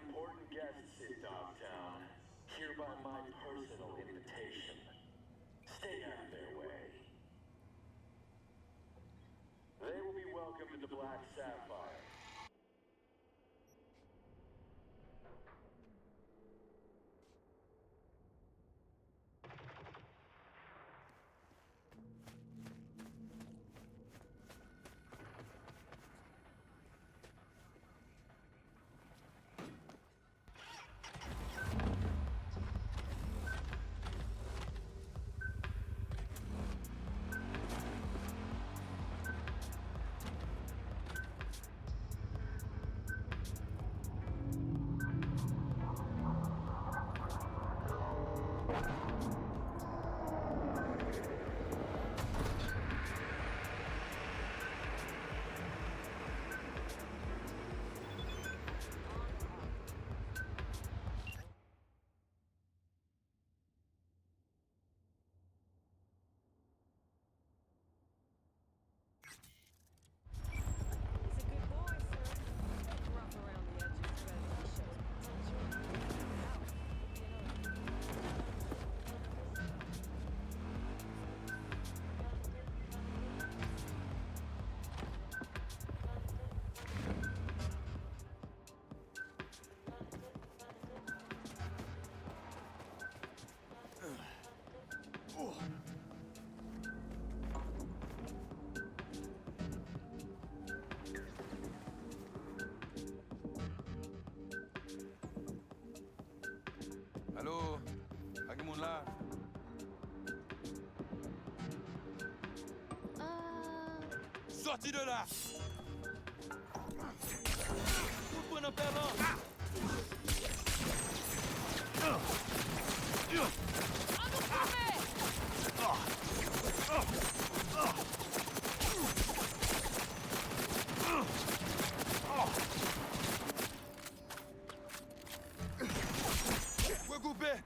important guests in Dogtown. Hereby my personal invitation. Stay out of their way. They will be welcomed to the Black Sapphire. Allô? Ak moun la? Sorti de là! Vous prenez un pervers! Regroupez!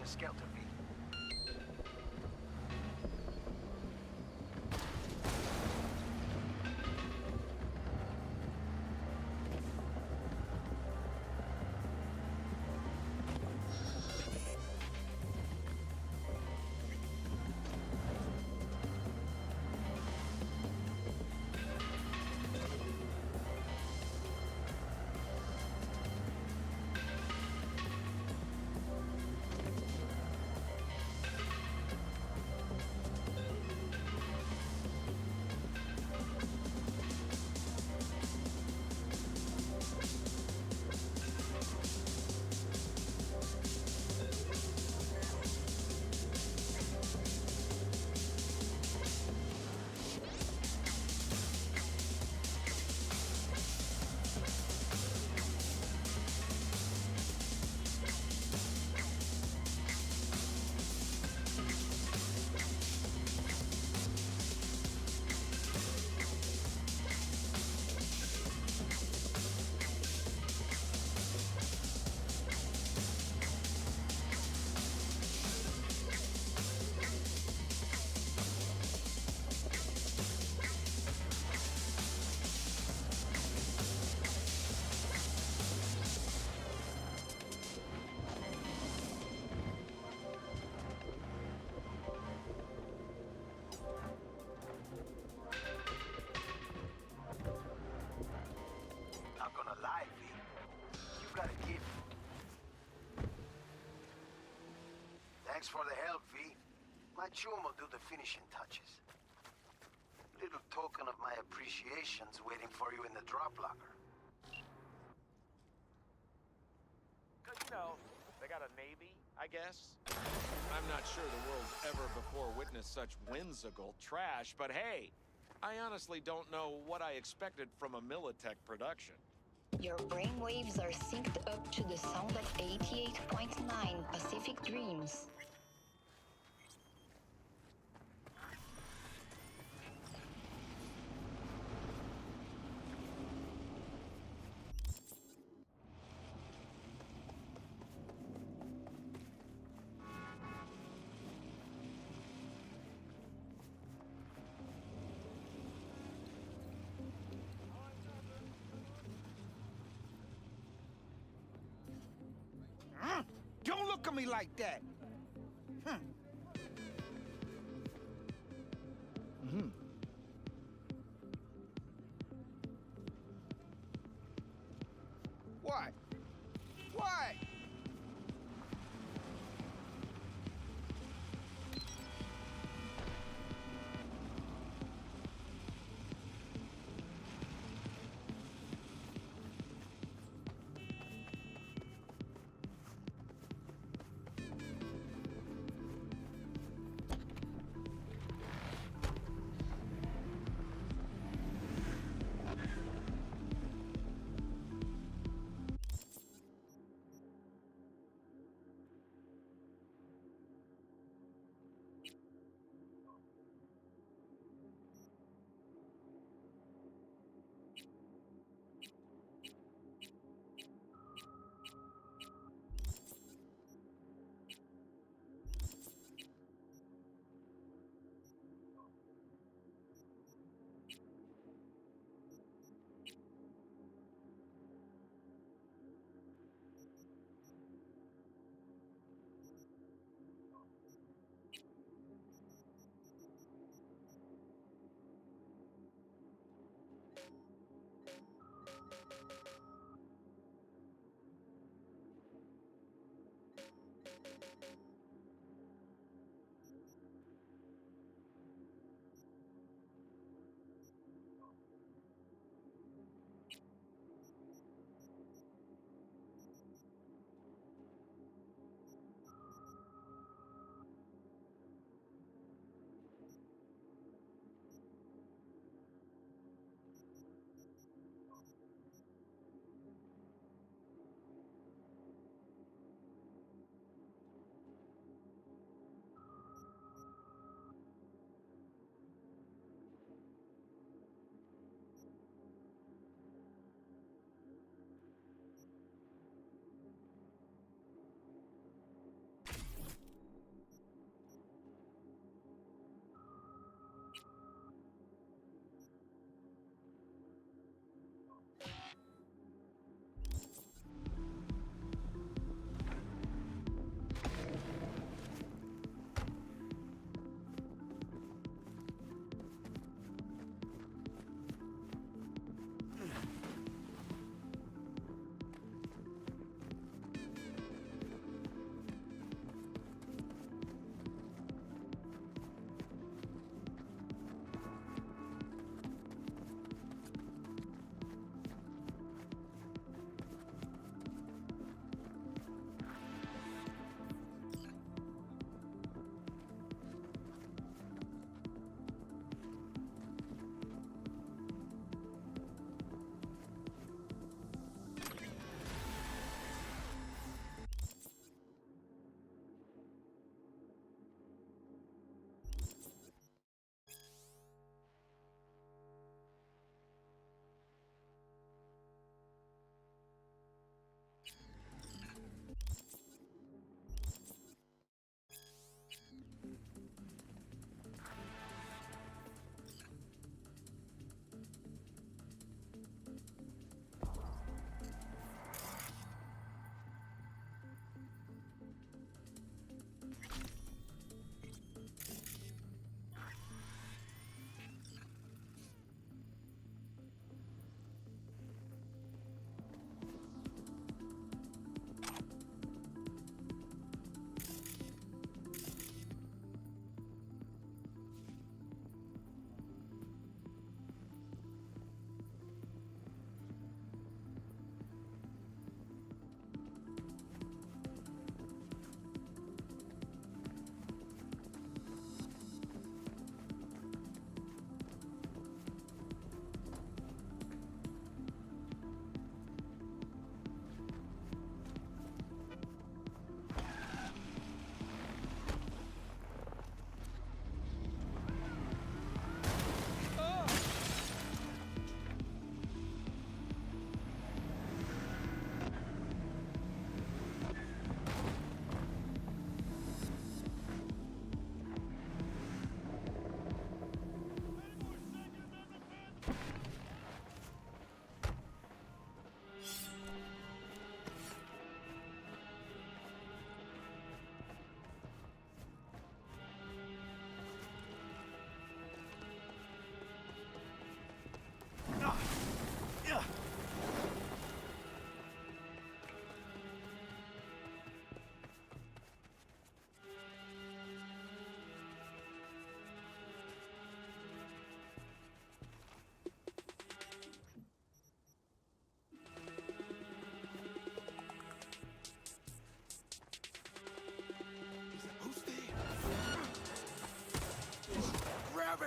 helter-skelter, V. Not gonna lie, V. You got a gift. Thanks for the help, V. My chum will do the finishing touches. Little token of my appreciation's waiting for you in the drop locker. 'Cause, you know, they got a navy, I guess. I'm not sure the world's ever before witnessed such whimsical trash, but hey, I honestly don't know what I expected from a Militech production. Your brainwaves are synced up to the sound of 88.9 Pacific Dreams. Don't look at me like that. What? What?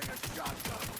bring a shotgun.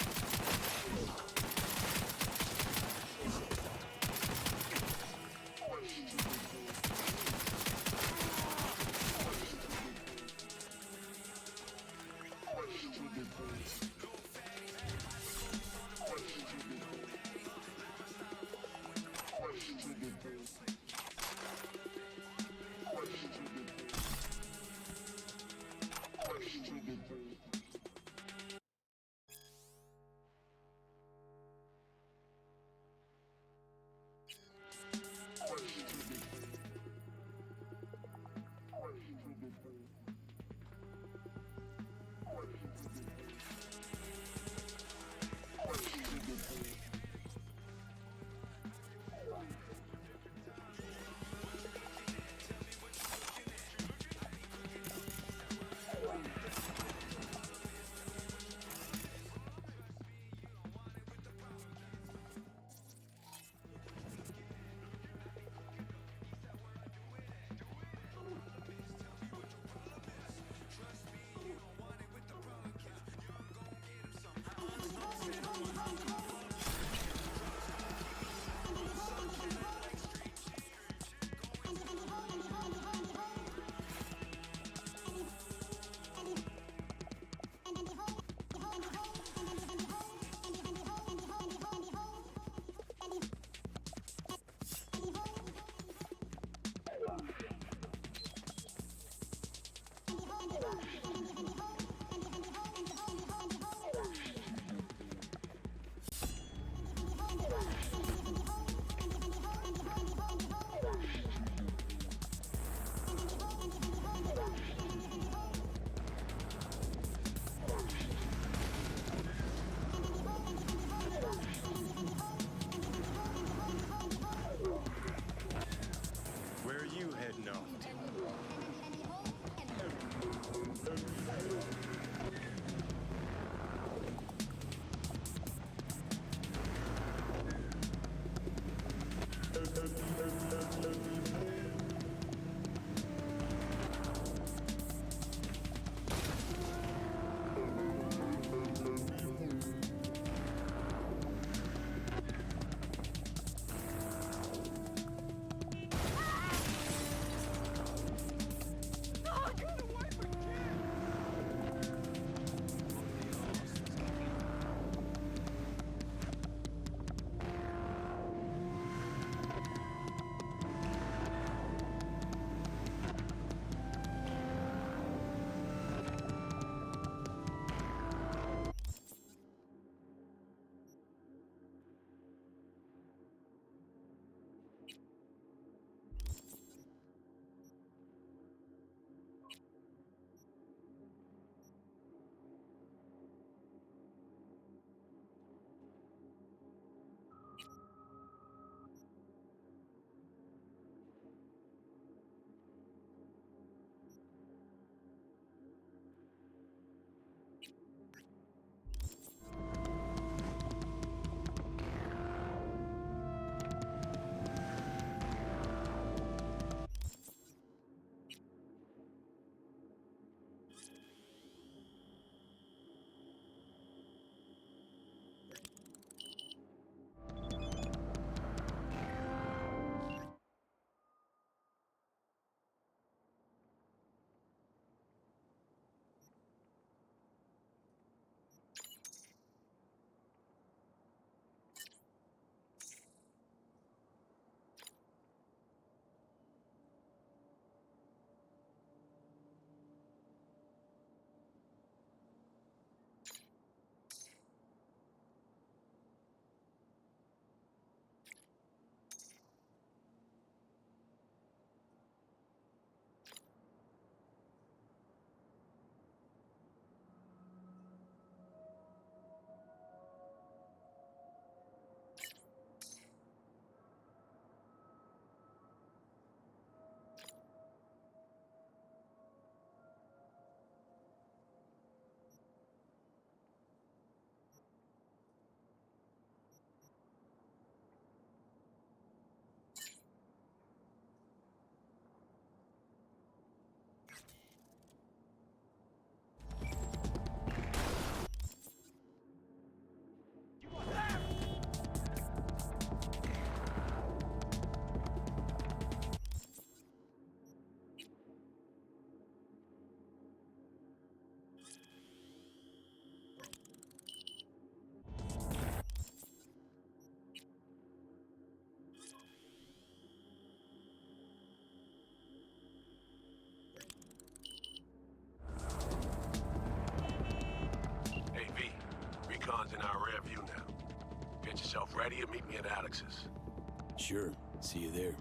pylon's in our rear view now. Get yourself ready and meet me at Alex's. Sure. See you there.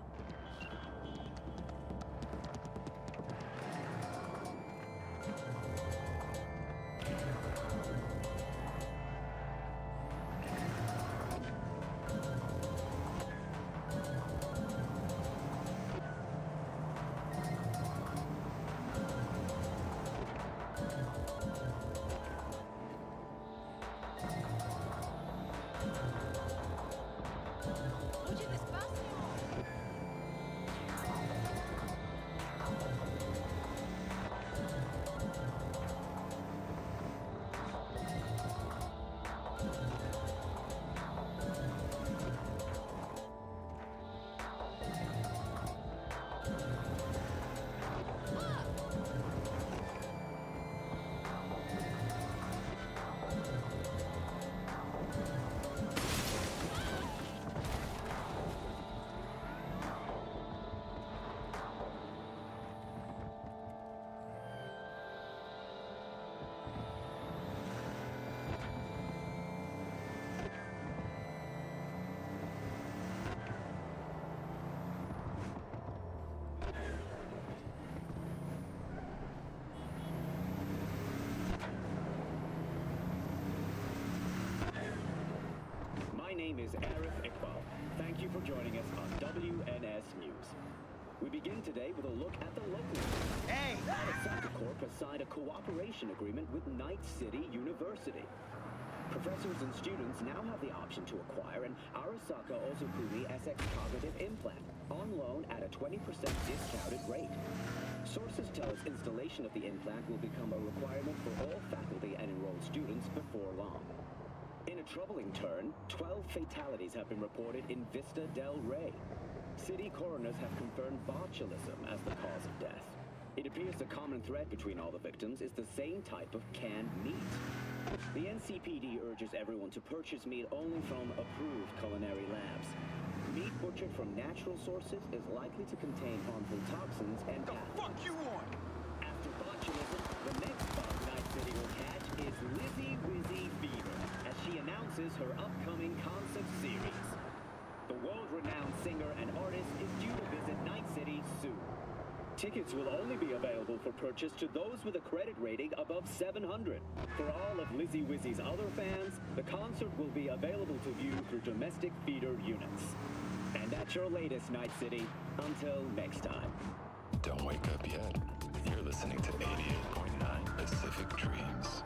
My name is Arif Iqbal. Thank you for joining us on WNS News. We begin today with a look at the local news. Hey! Arasaka Corp has signed a cooperation agreement with Night City University. Professors and students now have the option to acquire an Arasaka Ozokuni SX cognitive implant on loan at a 20% discounted rate. Sources tell us installation of the implant will become a requirement for all faculty and enrolled students before long. In a troubling turn, 12 fatalities have been reported in Vista del Rey. City coroners have confirmed botulism as the cause of death. It appears the common thread between all the victims is the same type of canned meat. The NCPD urges everyone to purchase meat only from approved culinary labs. Meat butchered from natural sources is likely to contain harmful toxins and pathogens. Fuck you want? After botulism, the next bug Night City will catch is Lizzie Wizzy Fever, as she announces her upcoming concert series. The world-renowned singer and artist is due to visit Night City soon. Tickets will only be available for purchase to those with a credit rating above 700. For all of Lizzie Wizzy's other fans, the concert will be available to view through domestic feeder units. And that's your latest, Night City. Until next time. Don't wake up yet. You're listening to 88.9 Pacific Dreams.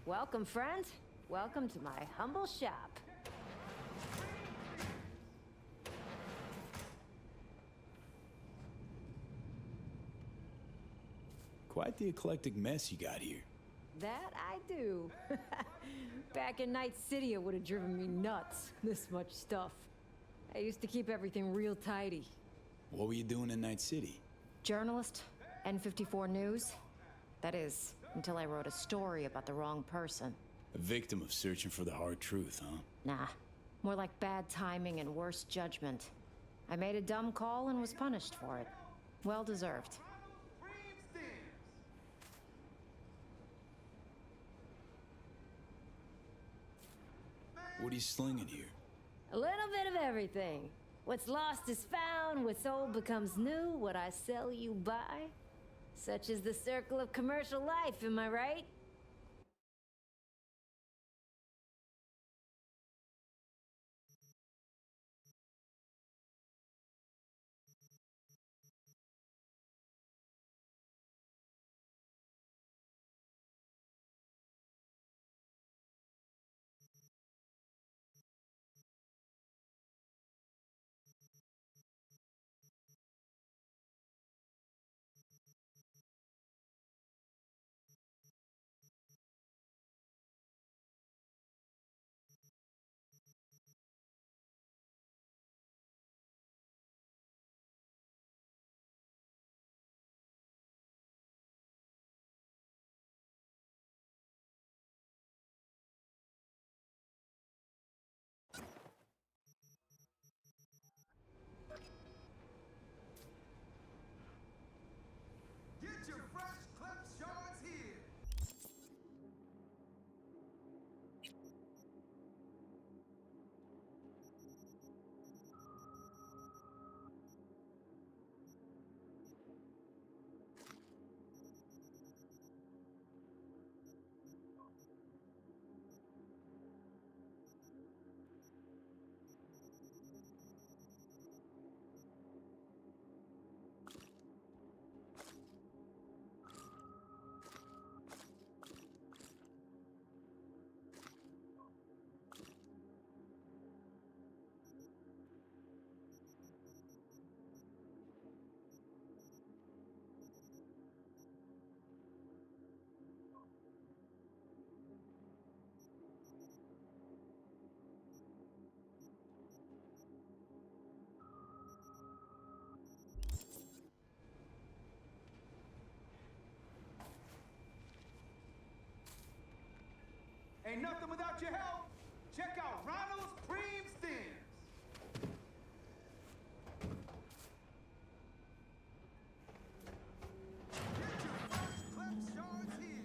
Welcome, friend. Welcome to my humble shop. Quite the eclectic mess you got here. That I do. Back in Night City, it would have driven me nuts, this much stuff. I used to keep everything real tidy. What were you doing in Night City? Journalist, N54 News. That is, until I wrote a story about the wrong person. A victim of searching for the hard truth, huh? Nah, more like bad timing and worse judgment. I made a dumb call and was punished for it. Well deserved. What are you slinging here? A little bit of everything. What's lost is found, what's old becomes new, what I sell you buy. Such is the circle of commercial life, am I right? Get your fresh clip shards here. Ain't nothing without your help. Check out Ronald's Cream Steams. Get your fresh clip shards here.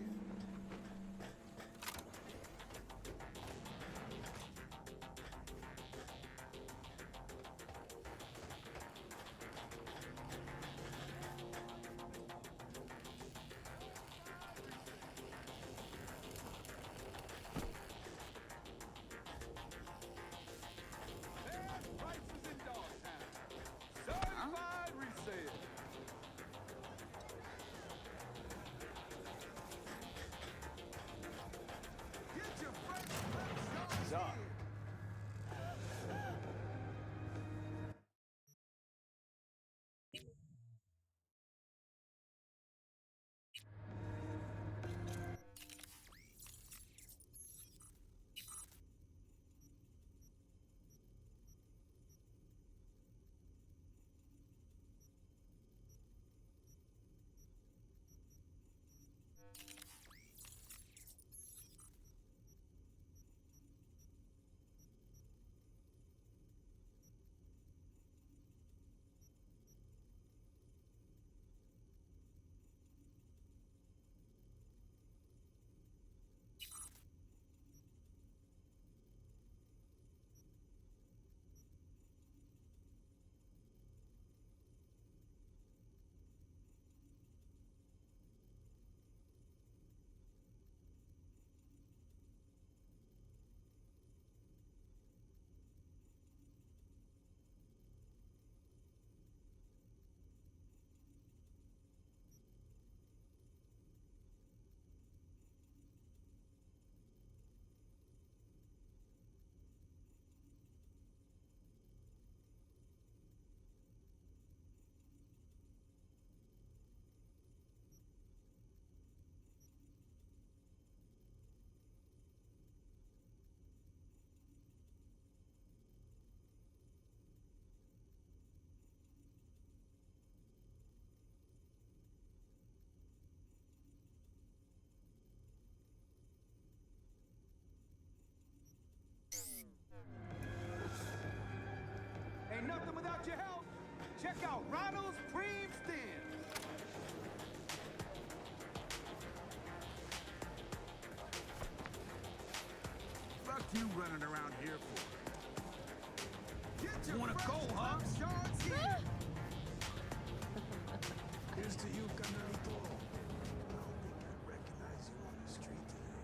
Check out Ronald's Cream Steams. Fuck you running around here for? Get You your wanna fresh go, huh? box shorts here. Here's to you, Canelito. I don't think I'd recognize you on the street today.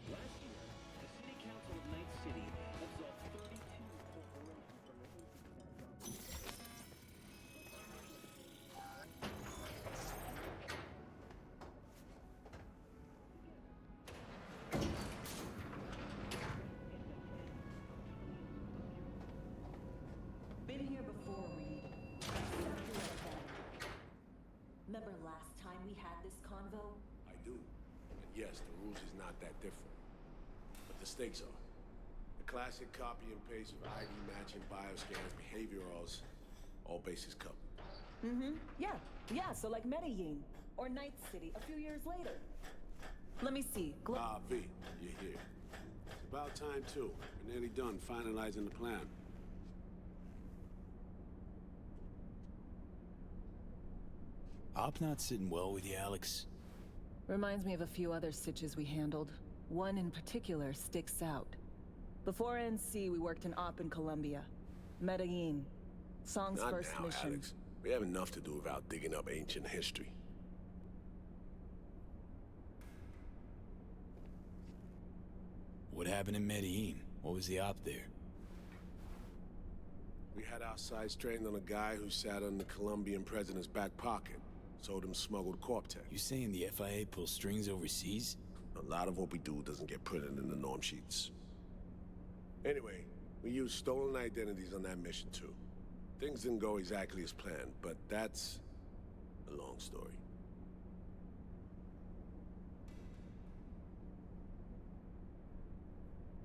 Last year, the City Council of Night City absolved 32 corporations from the Been here before, Reed. Remember last time we had this convo? I do. And yes, the rules is not that different. But the stakes are. The classic copy and paste of ID matching, bioscans, behaviorals, all bases covered. Mm-hmm. Yeah, so like Medellin. Or Night City a few years later. Let me see. V, you're here. It's about time, too. We're nearly done finalizing the plan. Op not sitting well with you, Alex. Reminds me of a few other stitches we handled. One in particular sticks out. Before NC, we worked in Op in Colombia. Medellin. Song's Not first now, mission. Alex. We have enough to do without digging up ancient history. What happened in Medellin? What was the op there? We had our sights trained on a guy who sat on the Colombian president's back pocket. Sold him smuggled corp tech. You saying the FIA pulls strings overseas? A lot of what we do doesn't get printed in the norm sheets. Anyway, we used stolen identities on that mission too. Things didn't go exactly as planned, but that's a long story.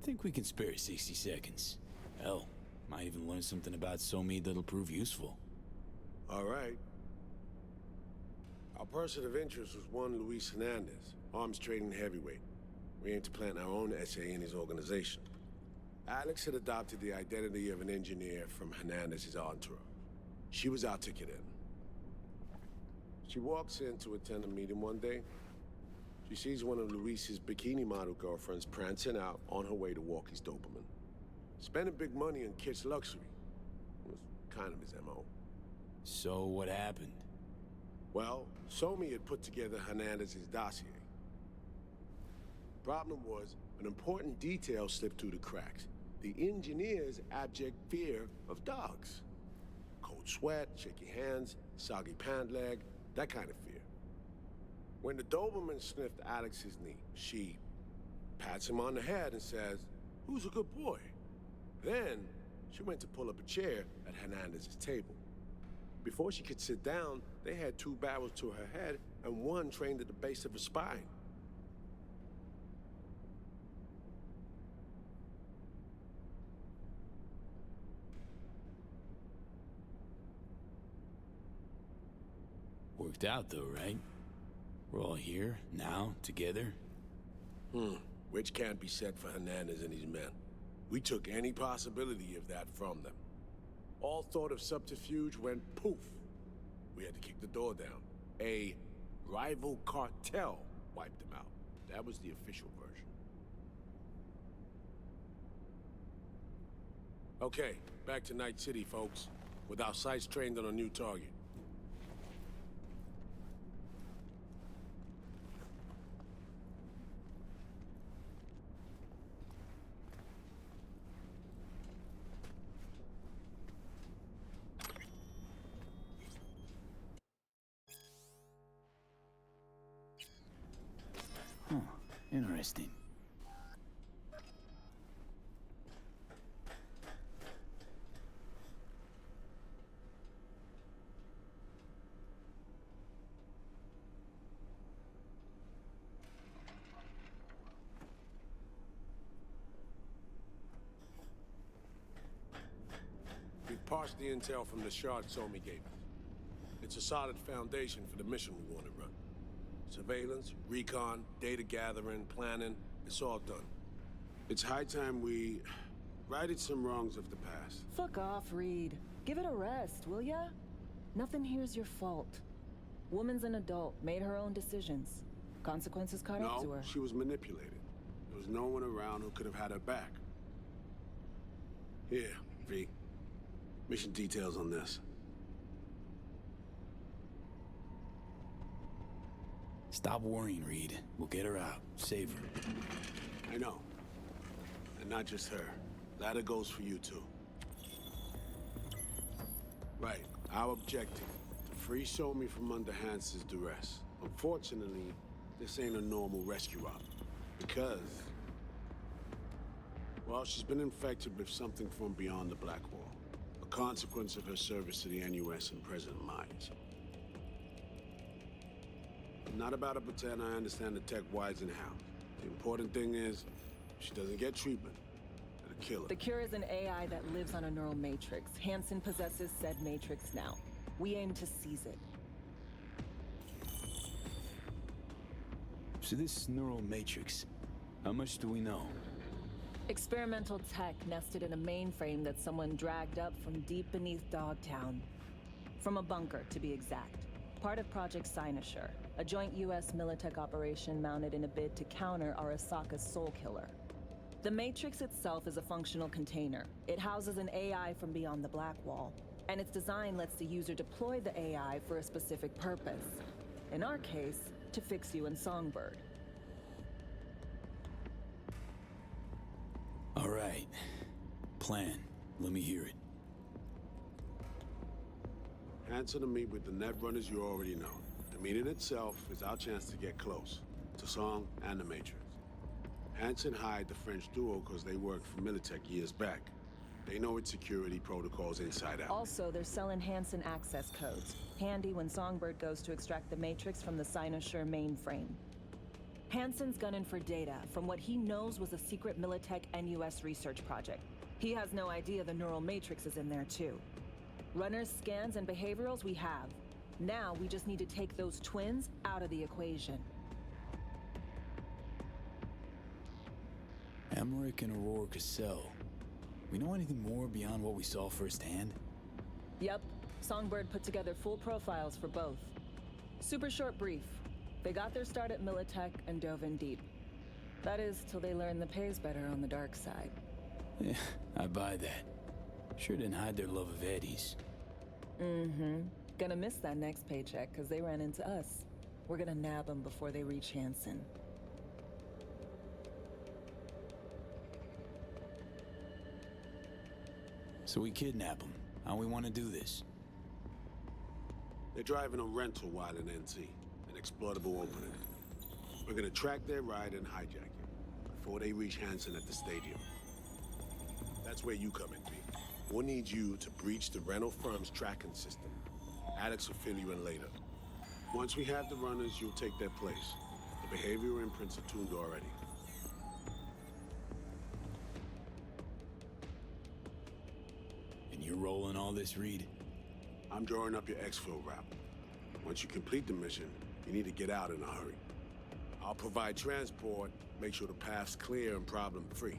Think we can spare 60 seconds. Hell, might even learn something about Somi that'll prove useful. All right. Our person of interest was one Luis Hernandez, arms trading heavyweight. We aim to plant our own SA in his organization. Alex had adopted the identity of an engineer from Hernandez's entourage. She was our ticket in. She walks in to attend a meeting one day. She sees one of Luis's bikini model girlfriends prancing out on her way to walk his Doberman. Spending big money on kitsch luxury was kind of his MO. So what happened? Well, Somi had put together Hernandez's dossier. Problem was, an important detail slipped through the cracks. The engineer's abject fear of dogs. Cold sweat, shaky hands, soggy pant leg, that kind of fear. When the Doberman sniffed Alex's knee, she pats him on the head and says, "Who's a good boy?" Then, she went to pull up a chair at Hernandez's table. Before she could sit down, they had two barrels to her head and one trained at the base of her spine. Worked out though, right? We're all here, now, together. Which can't be said for Hernandez and his men. We took any possibility of that from them. All thought of subterfuge went poof. We had to kick the door down. A rival cartel wiped them out. That was the official version. Okay, back to Night City, folks. With our sights trained on a new target. Huh, interesting. We've parsed the intel from the shard Somi gave us. It's a solid foundation for the mission we want to run. Surveillance, recon, data gathering, planning, it's all done. It's high time we righted some wrongs of the past. Fuck off, Reed. Give it a rest, will ya? Nothing here's your fault. Woman's an adult, made her own decisions. Consequences caught up to her. No, she was manipulated. There was no one around who could have had her back. Here, V. Mission details on this. Stop worrying, Reed. We'll get her out. Save her. I know. And not just her. Ladder goes for you, too. Right. Our objective. To free Somi from under Hansen's duress. Unfortunately, this ain't a normal rescue op. Because... well, she's been infected with something from beyond the Black Wall. A consequence of her service to the NUS and President Myers. I'm not about to pretend I understand the tech whys and hows. The important thing is, she doesn't get treatment. It'll kill her. The cure is an AI that lives on a neural matrix. Hansen possesses said matrix now. We aim to seize it. So this neural matrix, how much do we know? Experimental tech nested in a mainframe that someone dragged up from deep beneath Dogtown. From a bunker, to be exact. Part of Project Cynosure, a joint U.S. Militech operation mounted in a bid to counter Arasaka's Soul Killer. The Matrix itself is a functional container. It houses an AI from beyond the Black Wall, and its design lets the user deploy the AI for a specific purpose. In our case, to fix you and Songbird. All right. Plan. Let me hear it. Hansen to meet with the net runners you already know. The meeting itself is our chance to get close. To Song and the Matrix. Hansen hired the French duo because they worked for Militech years back. They know its security protocols inside out. Also, they're selling Hansen access codes. Handy when Songbird goes to extract the Matrix from the Cynosure mainframe. Hansen's gunning for data from what he knows was a secret Militech NUS research project. He has no idea the neural matrix is in there too. Runners, scans, and behaviorals we have. Now we just need to take those twins out of the equation. Emmerich and Aurora Cassell. We know anything more beyond what we saw firsthand? Yep. Songbird put together full profiles for both. Super short brief. They got their start at Militech and dove in deep. That is, till they learned the pay's better on the dark side. Yeah, I buy that. Sure didn't hide their love of Eddie's. Mm-hmm. Gonna miss that next paycheck, because they ran into us. We're gonna nab them before they reach Hansen. So we kidnap them. How we want to do this? They're driving a rental while in NC, an exploitable opening. We're gonna track their ride and hijack it before they reach Hansen at the stadium. That's where you come in, B. We'll need you to breach the rental firm's tracking system. Alex will fill you in later. Once we have the runners, you'll take their place. The behavioral imprints are tuned already. And you're rolling all this, Reed? I'm drawing up your exfil route. Once you complete the mission, you need to get out in a hurry. I'll provide transport, make sure the path's clear and problem-free.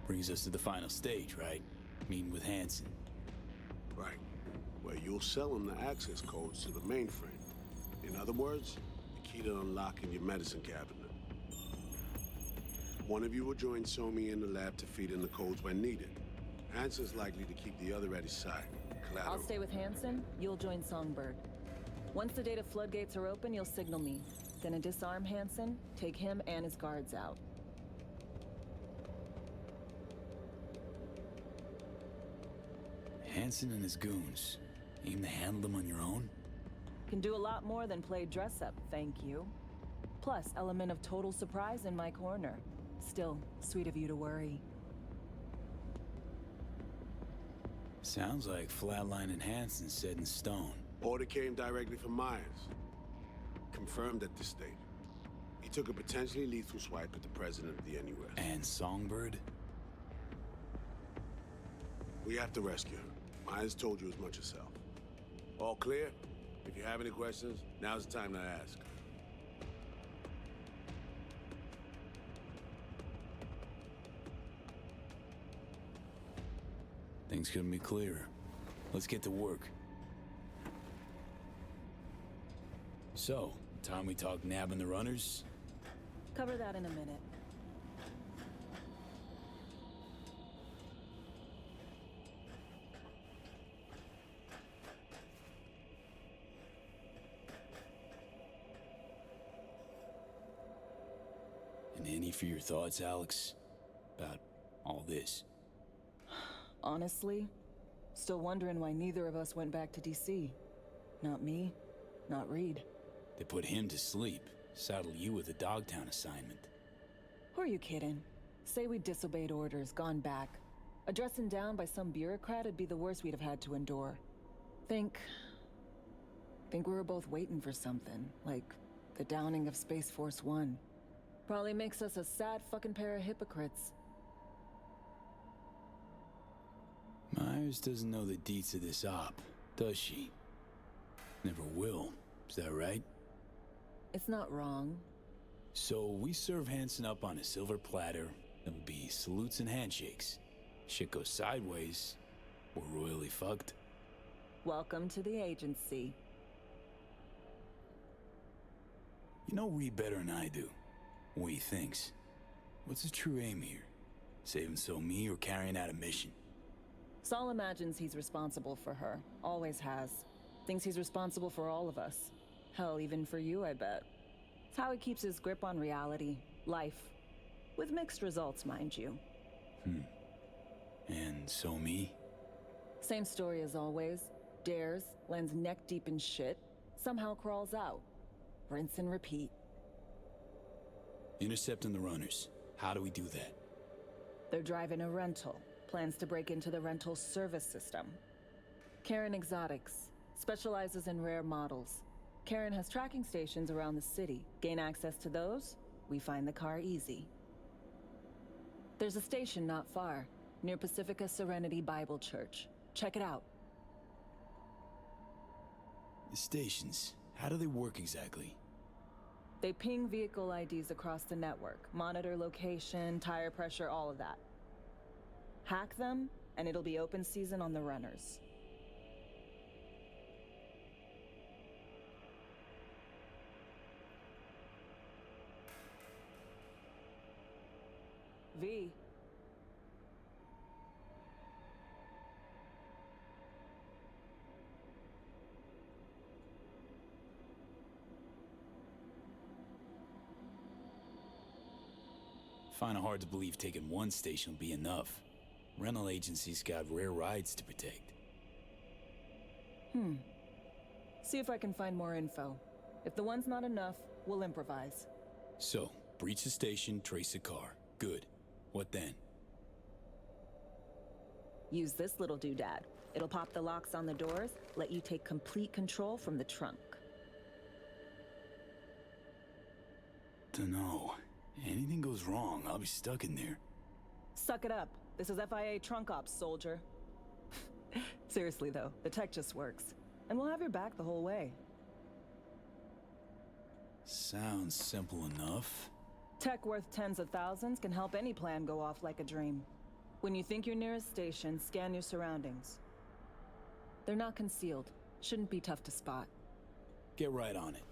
Brings us to the final stage, right? Meeting with Hansen. Right. Where you'll sell him the access codes to the mainframe. In other words, the key to unlocking your medicine cabinet. One of you will join Somi in the lab to feed in the codes when needed. Hansen's likely to keep the other at his side. Collateral. I'll stay with Hansen, you'll join Songbird. Once the data floodgates are open, you'll signal me. Gonna disarm Hansen, take him and his guards out. Hansen and his goons. Aim to handle them on your own? Can do a lot more than play dress-up, thank you. Plus, element of total surprise in my corner. Still, sweet of you to worry. Sounds like Flatline and Hansen set in stone. Order came directly from Myers. Confirmed at this stage. He took a potentially lethal swipe at the president of the NUS. And Songbird? We have to rescue her. Myers told you as much herself. All clear? If you have any questions, now's the time to ask. Things couldn't be clearer. Let's get to work. So, time we talk nabbing the runners? Cover that in a minute. And any for your thoughts, Alex? About all this? Honestly, still wondering why neither of us went back to DC. Not me, not Reed. They put him to sleep, saddle you with a Dogtown assignment. Who are you kidding? Say we disobeyed orders, gone back. A dressing down by some bureaucrat would be the worst we'd have had to endure. Think we were both waiting for something, like the downing of Space Force One. Probably makes us a sad fucking pair of hypocrites. Myers doesn't know the deets of this op, does she? Never will, is that right? It's not wrong. So we serve Hansen up on a silver platter. It'll be salutes and handshakes. Shit goes sideways, we're royally fucked. Welcome to the agency. You know Reed better than I do. What he thinks. What's his true aim here? Saving me or carrying out a mission? Saul imagines he's responsible for her. Always has. Thinks he's responsible for all of us. Hell, even for you, I bet. It's how he keeps his grip on reality. Life. With mixed results, mind you. And me? Same story as always. Dares, lands neck deep in shit, somehow crawls out. Rinse and repeat. Intercepting the runners. How do we do that? They're driving a rental. Plans to break into the rental service system. Karen Exotics. Specializes in rare models. Karen has tracking stations around the city. Gain access to those, we find the car easy. There's a station not far, near Pacifica Serenity Bible Church. Check it out. The stations, how do they work exactly? They ping vehicle IDs across the network, monitor location, tire pressure, all of that. Hack them, and it'll be open season on the runners. V. Find it hard to believe taking one station will be enough. Rental agencies got rare rides to protect. See if I can find more info. If the one's not enough, we'll improvise. So, breach the station, trace the car. Good. What then? Use this little doodad. It'll pop the locks on the doors, let you take complete control from the trunk. Dunno. Anything goes wrong, I'll be stuck in there. Suck it up. This is FIA trunk ops, soldier. Seriously though, the tech just works. And we'll have your back the whole way. Sounds simple enough. Tech worth tens of thousands can help any plan go off like a dream. When you think your nearest station, scan your surroundings. They're not concealed. Shouldn't be tough to spot. Get right on it.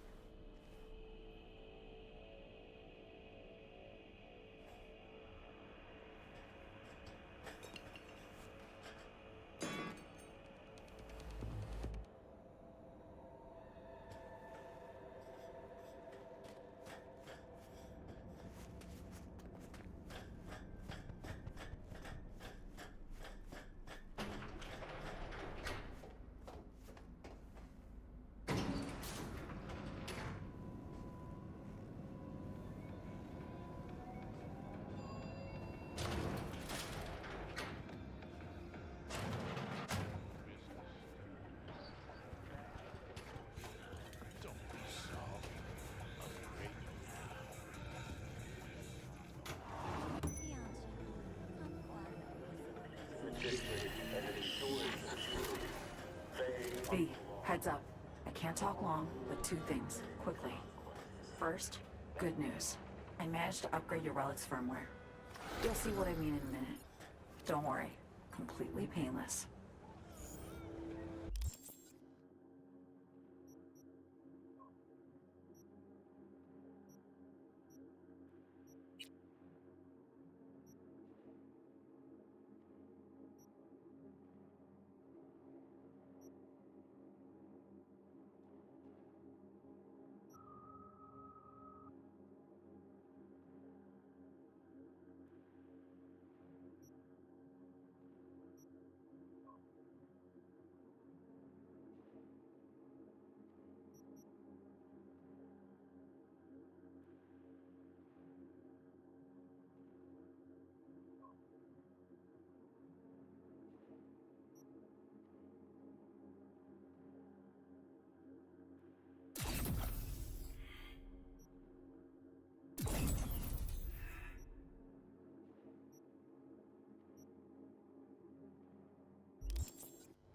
V, heads up. I can't talk long, but two things, quickly. First, good news. I managed to upgrade your relic's firmware. You'll see what I mean in a minute. Don't worry, completely painless.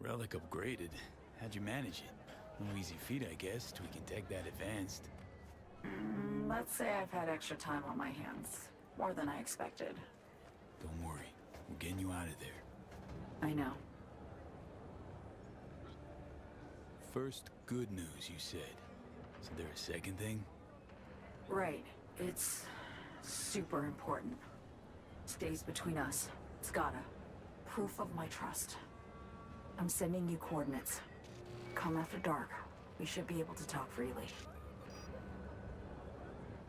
Relic upgraded. How'd you manage it? No easy feat, I guess, tweaking tech that advanced. Let's say I've had extra time on my hands. More than I expected. Don't worry. We're getting you out of there. I know. First, good news, you said. Is there a second thing? Right. It's super important. Stays between us. It's gotta. Proof of my trust. I'm sending you coordinates. Come after dark. We should be able to talk freely.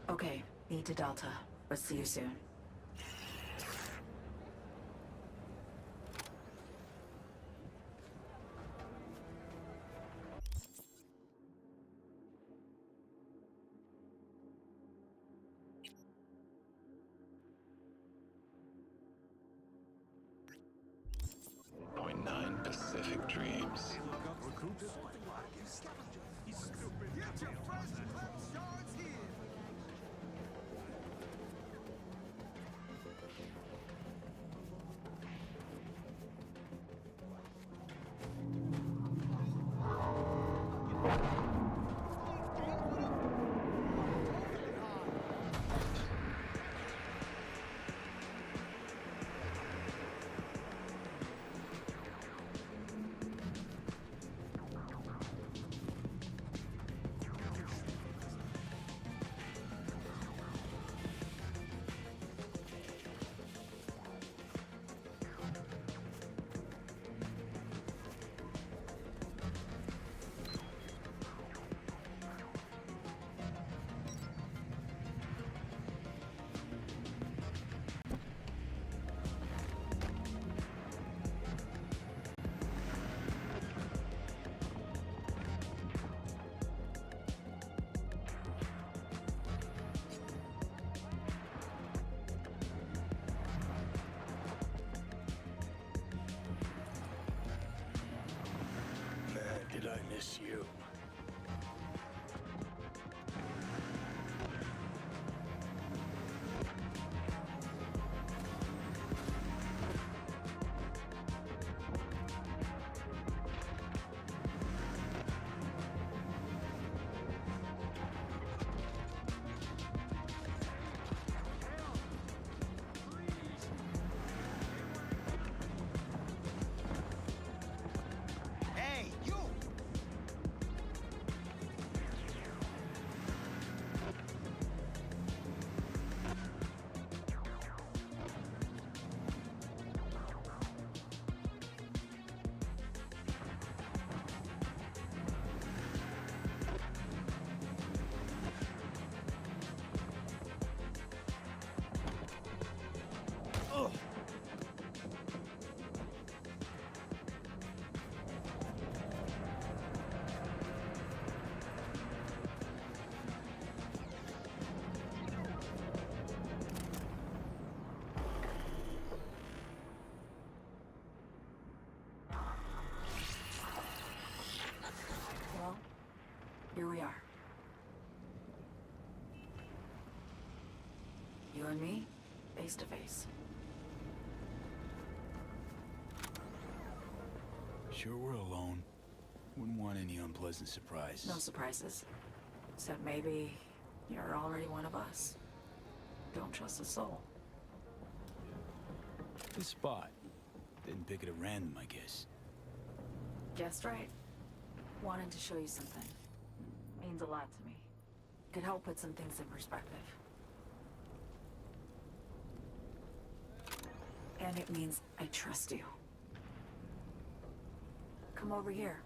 Okay, need to Delta. But see you soon. Pacific Dreams. Get your first clutch yards here. Did I miss you? Here we are. You and me, face to face. Sure we're alone. Wouldn't want any unpleasant surprises. No surprises. Except maybe you're already one of us. Don't trust a soul. This spot. Didn't pick it at random, I guess. Guessed right. Wanted to show you something. Means a lot to me. Could help put some things in perspective. And it means I trust you. Come over here.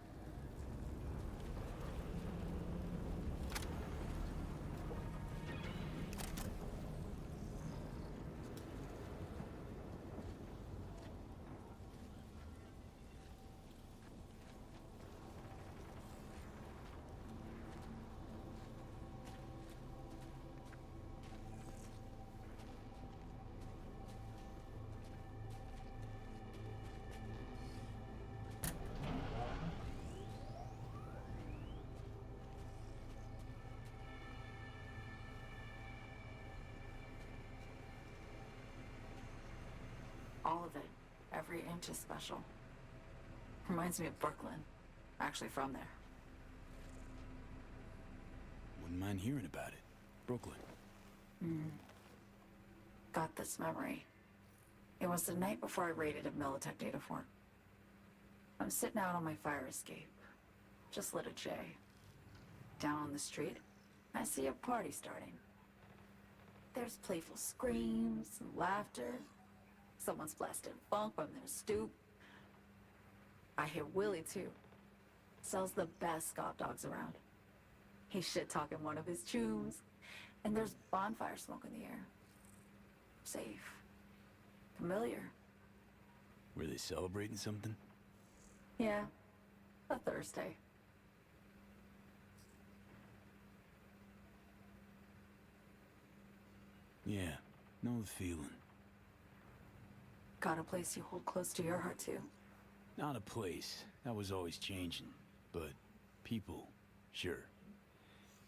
All of it. Every inch is special. Reminds me of Brooklyn. Actually from there. Wouldn't mind hearing about it. Brooklyn. Got this memory. It was the night before I raided a Militech data fort. I'm sitting out on my fire escape. Just lit a J. Down on the street, I see a party starting. There's playful screams and laughter. Someone's blasting funk from their stoop. I hear Willie, too. Sells the best scout dogs around. He's shit-talking one of his chews. And there's bonfire smoke in the air. Safe. Familiar. Were they celebrating something? Yeah. A Thursday. Yeah, know the feeling. Got a place you hold close to your heart, too. Not a place. That was always changing. But people, sure.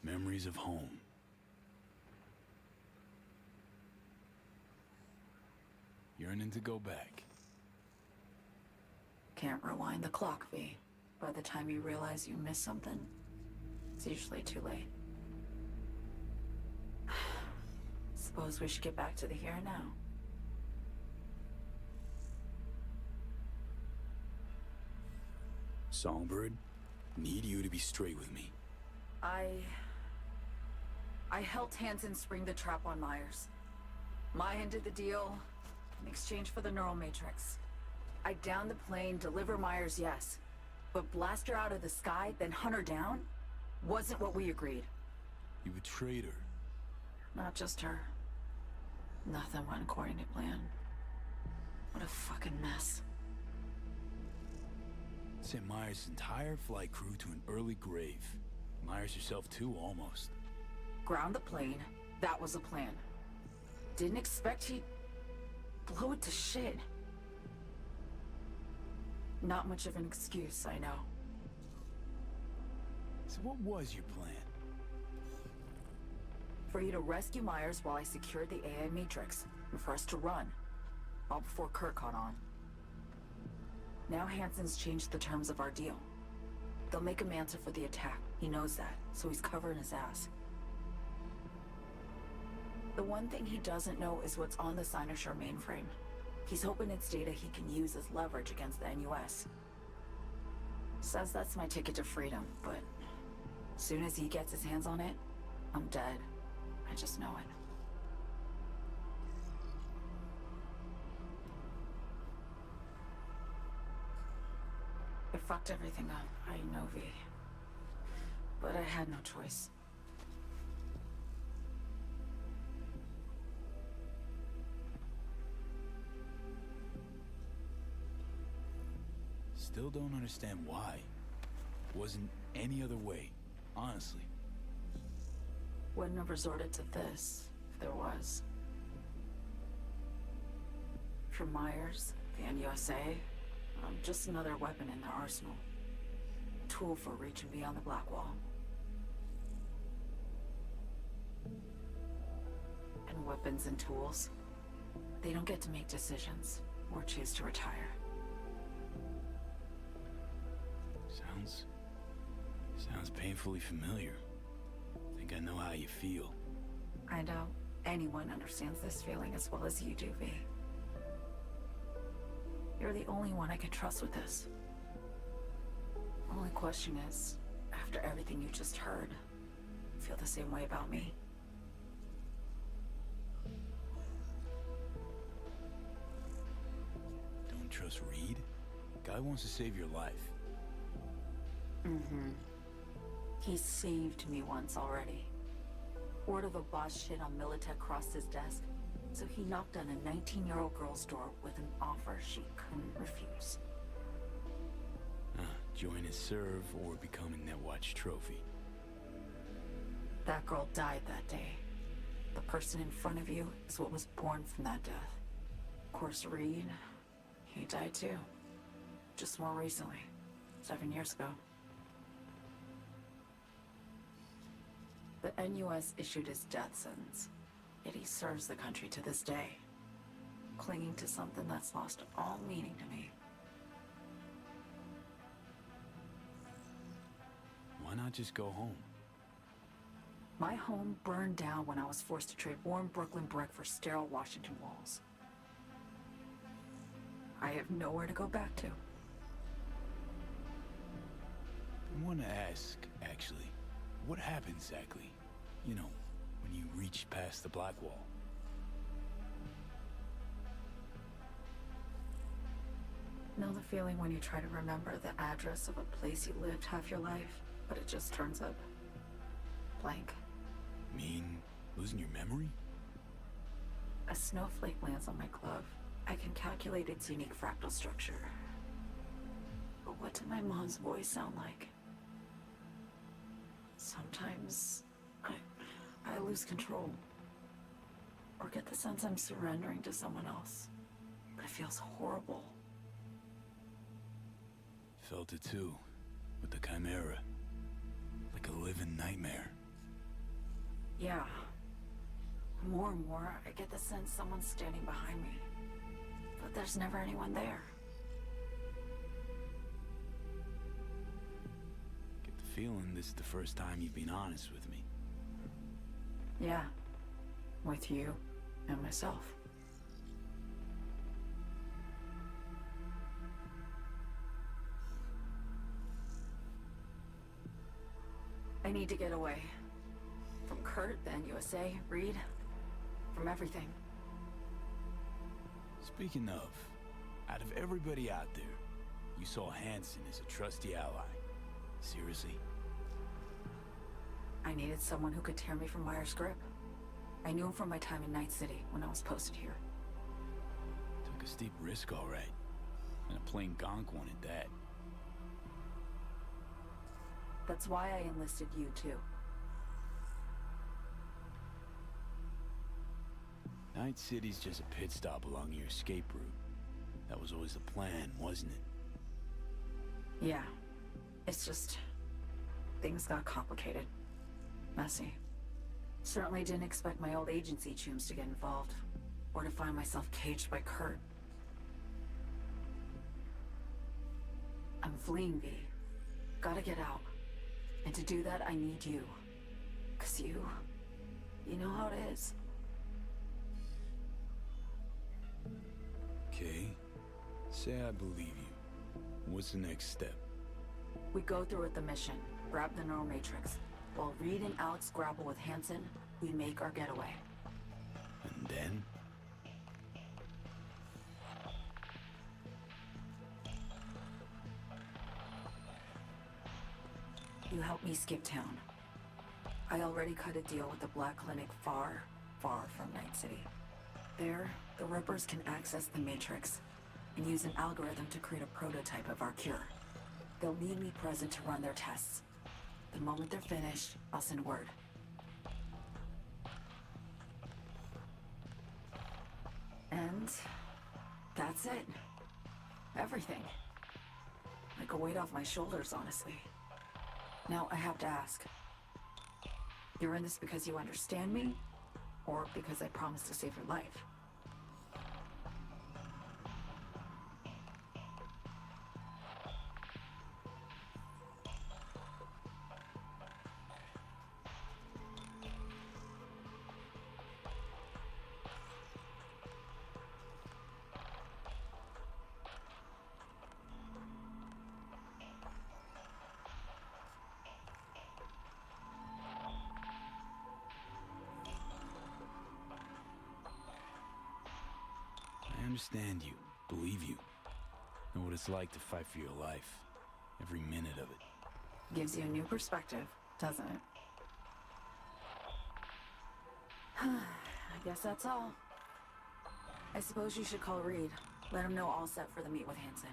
Memories of home. Yearning to go back. Can't rewind the clock, V. By the time you realize you missed something, it's usually too late. Suppose we should get back to the here and now. Songbird, need you to be straight with me. I helped Hansen spring the trap on Myers. Maya did the deal in exchange for the neural matrix. I downed the plane, deliver Myers, yes. But blast her out of the sky, then hunt her down? Wasn't what we agreed. You betrayed her. Not just her. Nothing went according to plan. What a fucking mess. Sent Myers' entire flight crew to an early grave. Myers herself too, almost. Ground the plane. That was a plan. Didn't expect he'd blow it to shit. Not much of an excuse, I know. So what was your plan? For you to rescue Myers while I secured the AI Matrix, and for us to run. All before Kurt caught on. Now Hansen's changed the terms of our deal. They'll make him answer for the attack. He knows that, so he's covering his ass. The one thing he doesn't know is what's on the Cynosure mainframe. He's hoping it's data he can use as leverage against the NUS. Says that's my ticket to freedom, but as soon as he gets his hands on it, I'm dead. I just know it. It fucked everything up, I know, V. But I had no choice. Still don't understand why. Wasn't any other way, honestly. Wouldn't have resorted to this, if there was. For Myers, the NUSA, just another weapon in their arsenal. Tool for reaching beyond the Black Wall. given weapons and tools. They don't get to make decisions or choose to retire. Sounds painfully familiar. Think I know how you feel. I doubt anyone understands this feeling as well as you do, V. You're the only one I can trust with this. Only question is, after everything you just heard, feel the same way about me? Don't trust Reed? Guy wants to save your life. Mm-hmm. He saved me once already. Word of a boss shit on Militech crossed his desk, so he knocked on a 19-year-old girl's door with an offer she couldn't refuse. Join his serve or become a Netwatch trophy. That girl died that day. The person in front of you is what was born from that death. Of course, Reed, he died too. Just more recently, 7 years ago. The NUS issued his death sentence, yet he serves the country to this day, clinging to something that's lost all meaning to me. Why not just go home? My home burned down when I was forced to trade warm Brooklyn brick for sterile Washington walls. I have nowhere to go back to. I want to ask, actually, what happened exactly? You know, when you reached past the black wall. Know the feeling when you try to remember the address of a place you lived half your life, but it just turns up blank? Mean losing your memory? A snowflake lands on my glove. I can calculate its unique fractal structure. But what did my mom's voice sound like? Sometimes I lose control. Or get the sense I'm surrendering to someone else. But it feels horrible. Felt it too, with the Chimera. Like a living nightmare. Yeah. More and more, I get the sense someone's standing behind me. But there's never anyone there. Get the feeling this is the first time you've been honest with me. Yeah. With you and myself. I need to get away. From Kurt, then USA, Reed. From everything. Speaking of, out of everybody out there, you saw Hansen as a trusty ally. Seriously? I needed someone who could tear me from Myers' grip. I knew him from my time in Night City when I was posted here. Took a steep risk, all right. And a plain gonk one at that. That's why I enlisted you, too. Night City's just a pit stop along your escape route. That was always the plan, wasn't it? Yeah. It's just... things got complicated. Messy. Certainly didn't expect my old agency chooms to get involved. Or to find myself caged by Kurt. I'm fleeing, V. Gotta get out. And to do that, I need you. 'Cause you know how it is. Okay. Say I believe you. What's the next step? We go through with the mission, grab the neural matrix. While Reed and Alex grapple with Hansen, we make our getaway. And then? You help me skip town. I already cut a deal with the Black Clinic far, far from Night City. There, the Rippers can access the Matrix and use an algorithm to create a prototype of our cure. They'll need me present to run their tests. The moment they're finished, I'll send word. And that's it. Everything. Like a weight off my shoulders, honestly. Now, I have to ask. You're in this because you understand me? or because I promised to save your life. I understand you, believe you. Know what it's like to fight for your life. Every minute of it. Gives you a new perspective, doesn't it? I guess that's all. I suppose you should call Reed. Let him know all set for the meet with Hansen.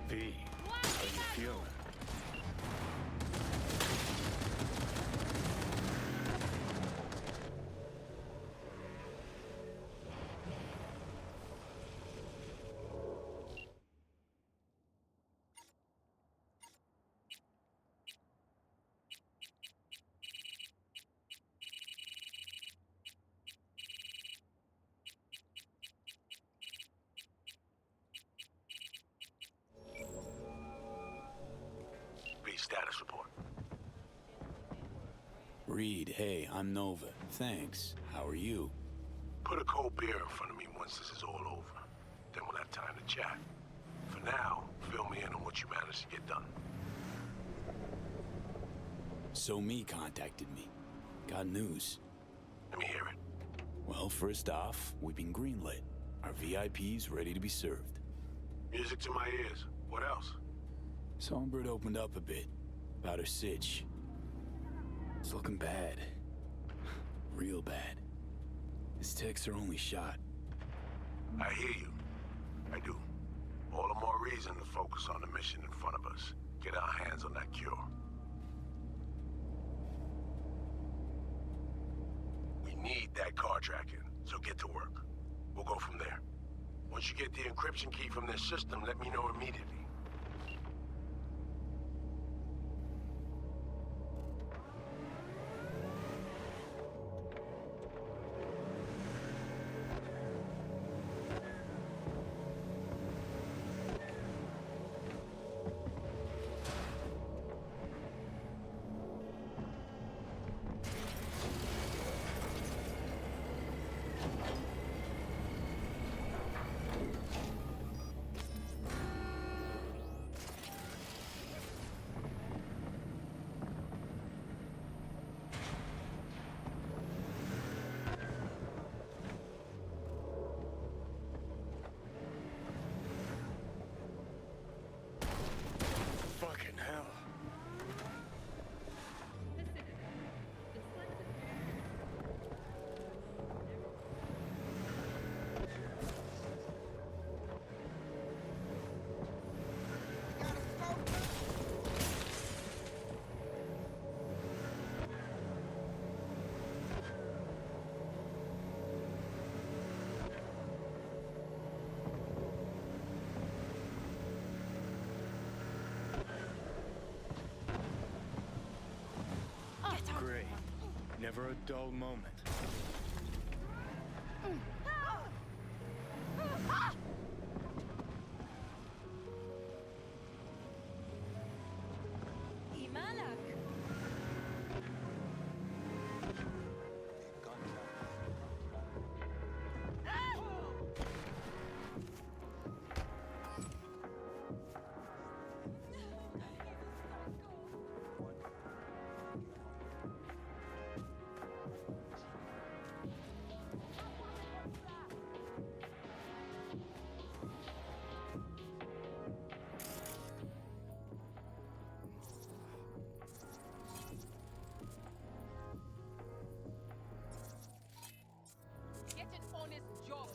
V, how you feeling? Status report. Reed, hey, I'm Nova. Thanks. How are you? Put a cold beer in front of me once this is all over. Then we'll have time to chat. For now, fill me in on what you managed to get done. So Me contacted me. Got news. Let me hear it. Well, first off, we've been greenlit. Our VIP's ready to be served. Music to my ears. What else? Songbird opened up a bit about her sitch. It's looking bad. Real bad. His tech's her only shot. I hear you. I do. All the more reason to focus on the mission in front of us. Get our hands on that cure. We need that car tracking, so get to work. We'll go from there. Once you get the encryption key from their system, let me know immediately. Fucking hell. Great. Never a dull moment. Get an honest job.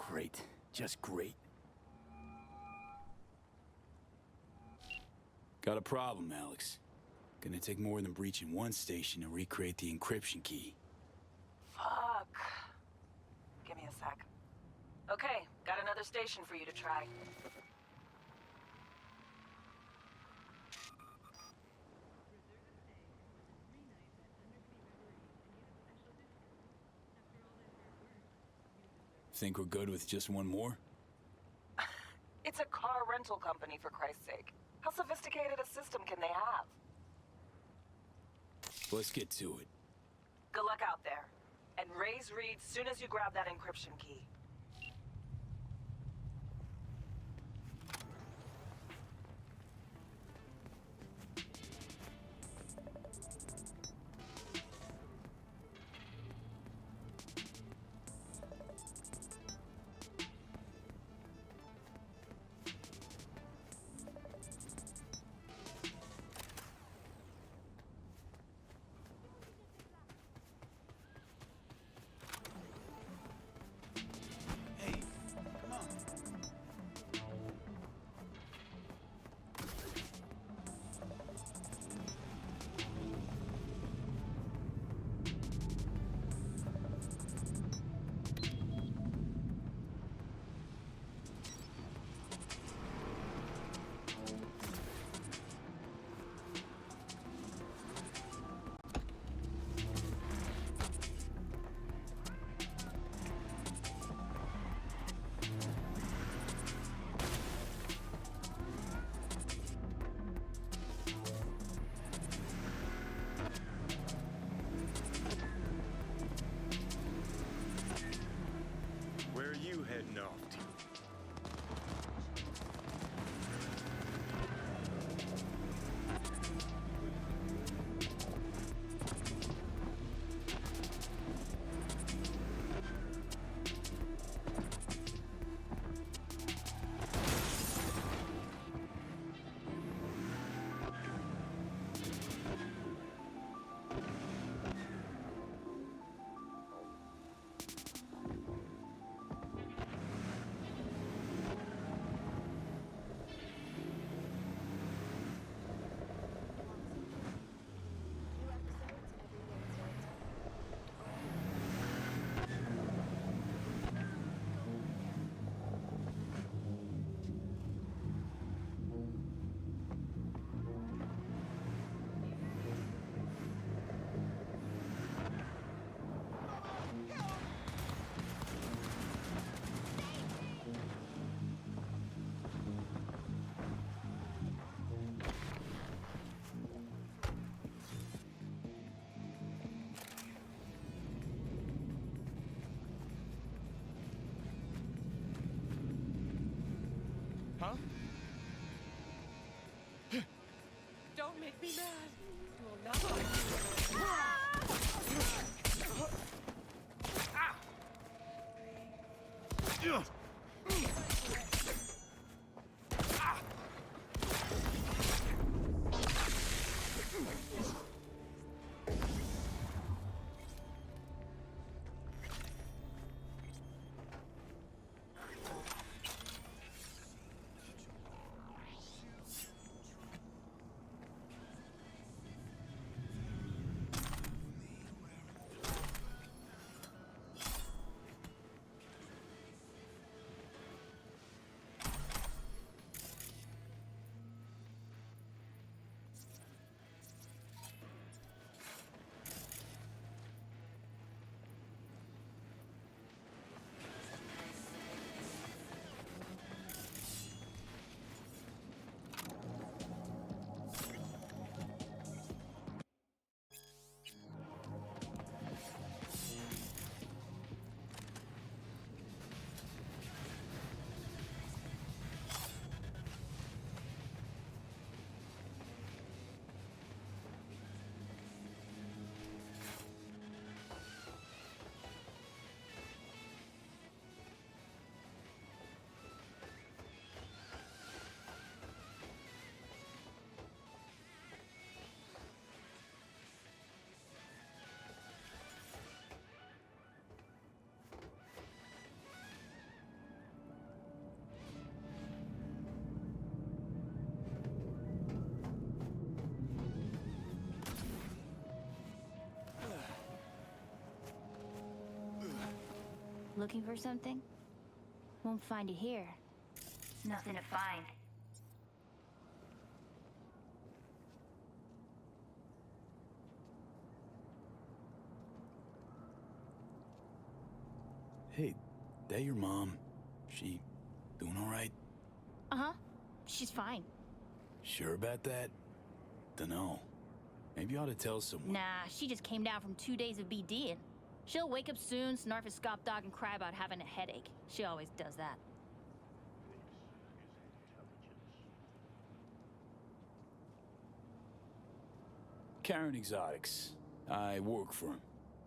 Great. Just great. Got a problem, Alex. Gonna take more than breaching one station to recreate the encryption key. Fuck. Give me a sec. Okay, got another station for you to try. Think we're good with just one more? rental company, for Christ's sake. How sophisticated a system can they have? Let's get to it. Good luck out there. And raise Reed soon as you grab that encryption key. Where are you heading off to? Huh? Don't make me mad. You will not like Looking for something? Won't find it here. Nothing to find. Hey, that your mom? She doing all right? Uh-huh. she's fine. Sure about that? Dunno. Maybe you ought to tell someone. Nah, she just came down from 2 days of BDing. She'll wake up soon, snarf a scop dog, and cry about having a headache. She always does that. Karen Exotics. I work for him.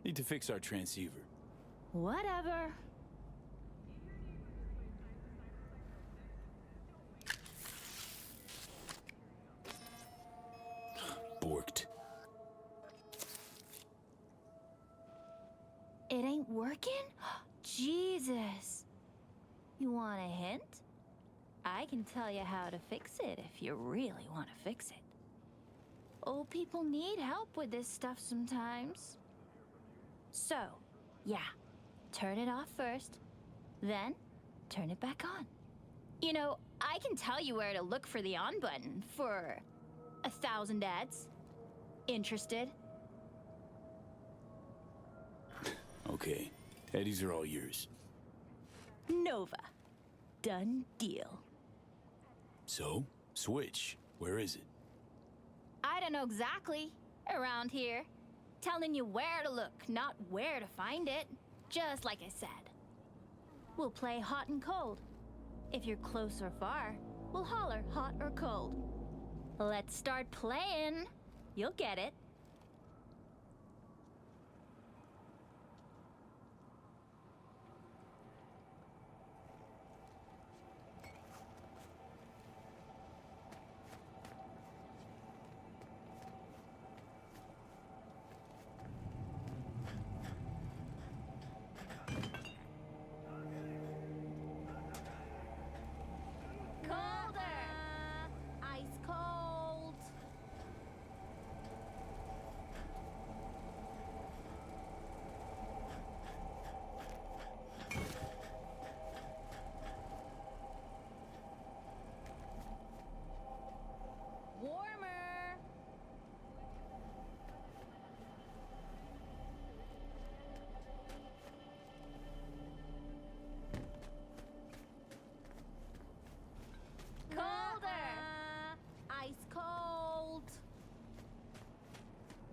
Need to fix our transceiver. Whatever. Borked. It ain't working? Jesus. You want a hint? I can tell you how to fix it if you really want to fix it. Old people need help with this stuff sometimes. So, yeah, turn it off first, then turn it back on. You know, I can tell you where to look for the on button for 1,000 ads. Interested? Okay. Eddies are all yours. Nova. Done deal. So, Switch. Where is it? I don't know exactly. Around here. Telling you where to look, not where to find it. Just like I said. We'll play hot and cold. If you're close or far, we'll holler hot or cold. Let's start playing. You'll get it.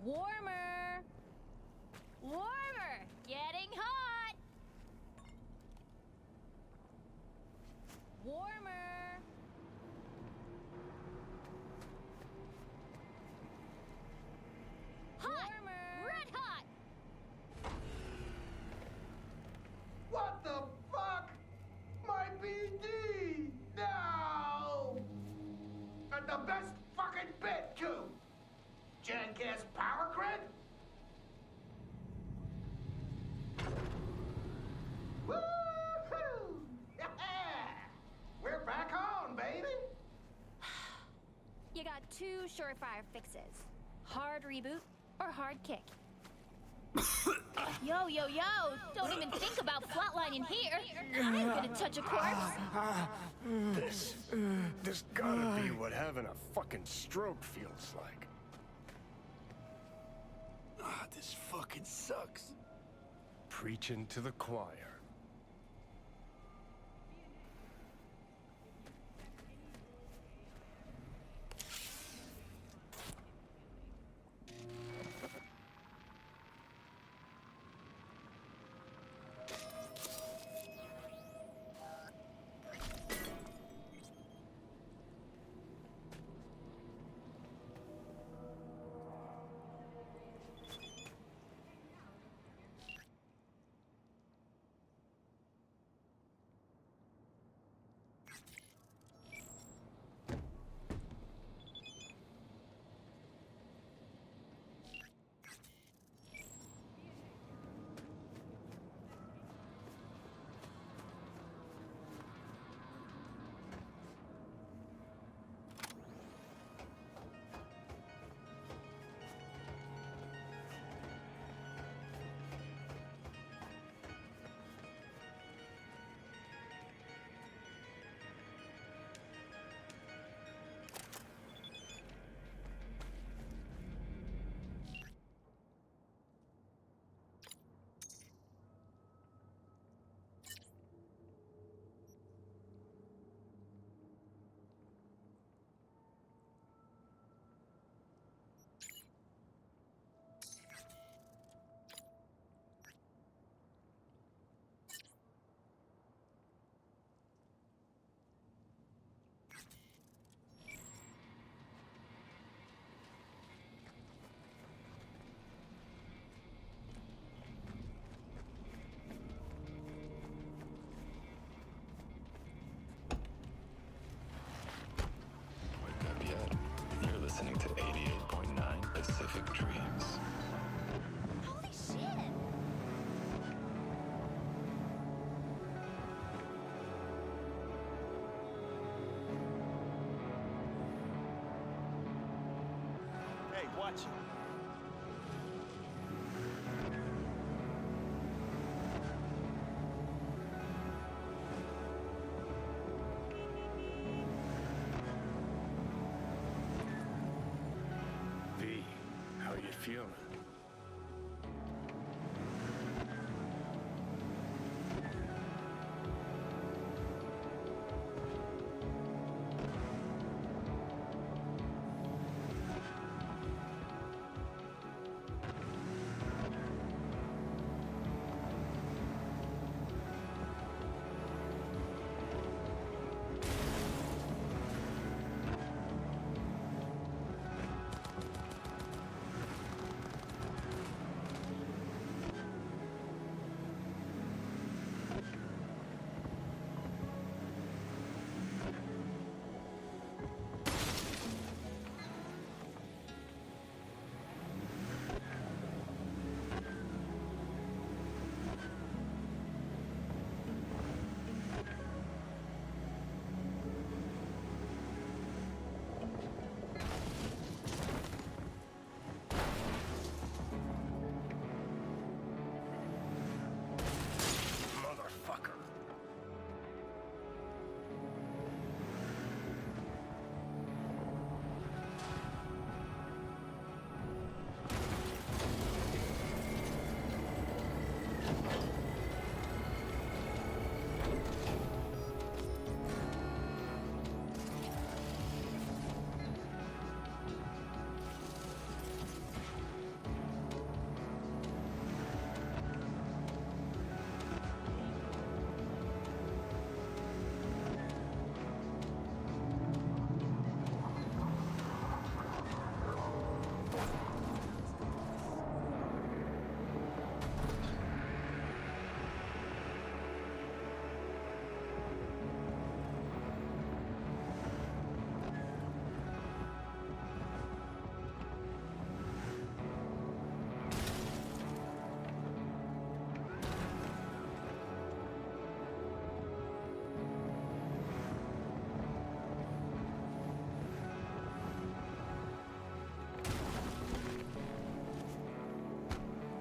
Warmer! Warmer! Getting hot! Warmer! Hot! Warmer! Red hot! What the fuck? My BD! No! And the best fucking bit, too! Gas power grid? Woo-hoo! Yeah! We're back on, baby! You got two surefire fixes. Hard reboot or hard kick. Yo, yo, yo! Don't even think about flatlining here! I'm gonna touch a corpse! This gotta be what having a fucking stroke feels like. This fucking sucks. Preaching to the choir. Watch it. V, how you feeling?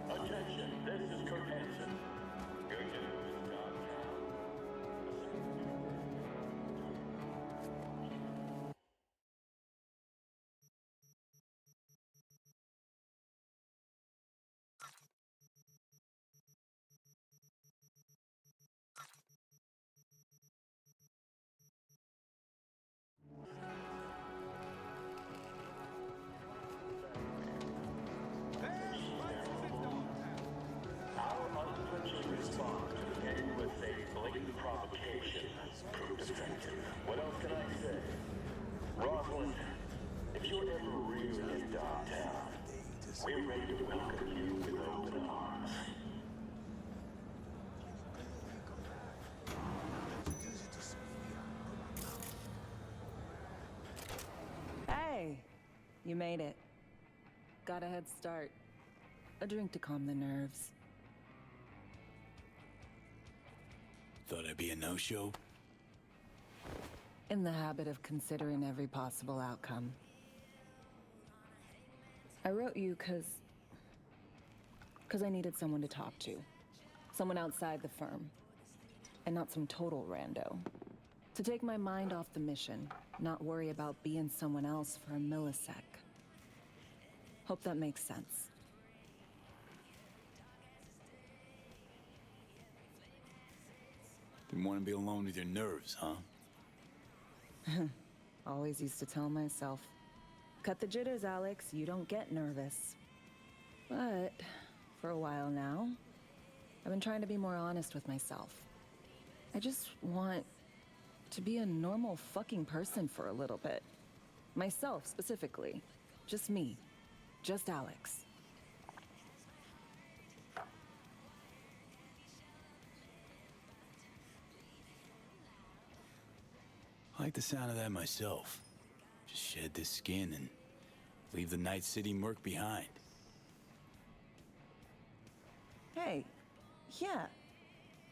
Attention, this is Kurt Hansen. Good news, Dogtown. Our unflinching response to the endless blatant provocation proved effective. What else can I say? Rosalind, if you're ever really in Dogtown, we're ready to welcome you with open arms. Hey, you made it. Got a head start. A drink to calm the nerves. Thought I'd be a no-show? In the habit of considering every possible outcome. I wrote you because I needed someone to talk to. Someone outside the firm. And not some total rando. To take my mind off the mission, not worry about being someone else for a millisec. Hope that makes sense. Didn't want to be alone with your nerves, huh? Always used to tell myself, cut the jitters, Alex, you don't get nervous. But for a while now, I've been trying to be more honest with myself. I just want to be a normal fucking person for a little bit. Myself, specifically. Just me. Just Alex. I like the sound of that myself. Just shed this skin and leave the Night City murk behind. Hey, yeah.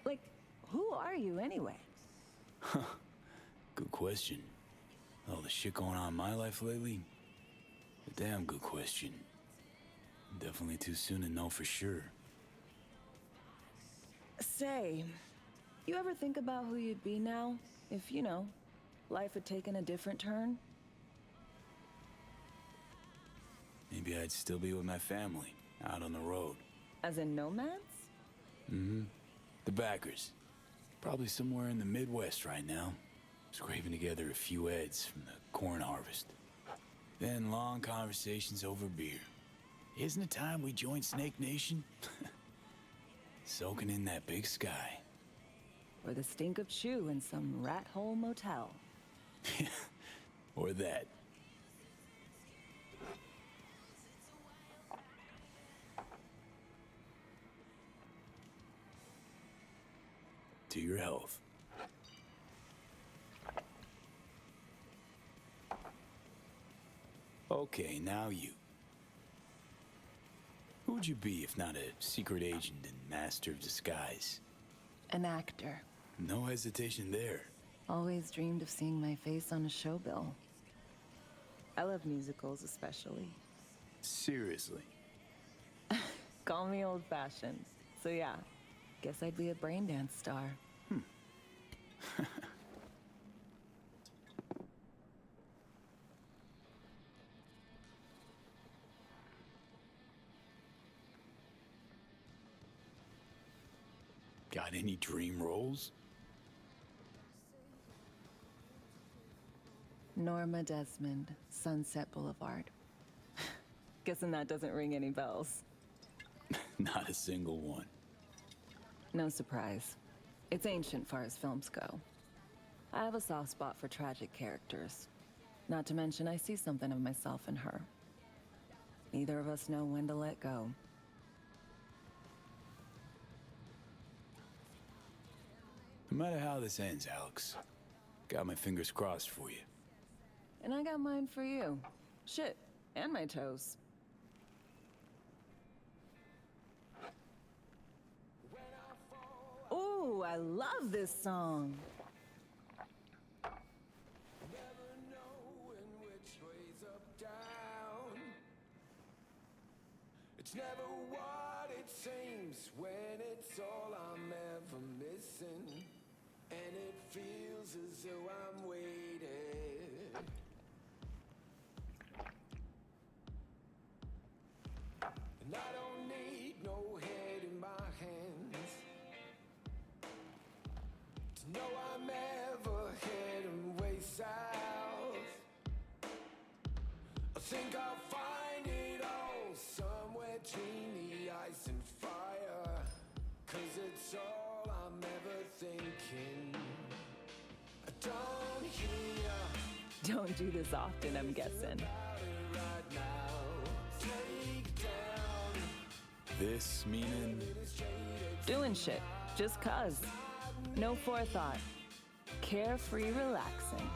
Like, who are you anyway? Good question. All the shit going on in my life lately? A damn good question. Definitely too soon to know for sure. Say, you ever think about who you'd be now if, life had taken a different turn? Maybe I'd still be with my family, out on the road. As in nomads? Mm-hmm. The backers. Probably somewhere in the Midwest right now. Scraping together a few heads from the corn harvest. Then long conversations over beer. Isn't it time we joined Snake Nation? Soaking in that big sky. Or the stink of chew in some rat hole motel. Or that. To your health. Okay, now you. Who would you be if not a secret agent and master of disguise? An actor. No hesitation there. Always dreamed of seeing my face on a show bill. I love musicals especially. Seriously? Call me old-fashioned. So yeah, guess I'd be a braindance star. Got any dream roles? Norma Desmond, Sunset Boulevard. Guessing that doesn't ring any bells. Not a single one. No surprise. It's ancient far as films go. I have a soft spot for tragic characters. Not to mention I see something of myself in her. Neither of us know when to let go. No matter how this ends, Alex, got my fingers crossed for you. And I got mine for you. Shit, and my toes. Ooh, I love this song. It's never what it seems when it's all I'm ever missing. And it feels as though I'm waiting. And I don't need no head in my hands to know I'm ever heading way south. I think I'll find it all somewhere between the ice and fire. 'Cause it's all I'm ever thinking. I don't hear. Don't do this often, I'm guessing. Right now. Take down. This meaning? Doing shit, just 'cause. No forethought. Carefree relaxing.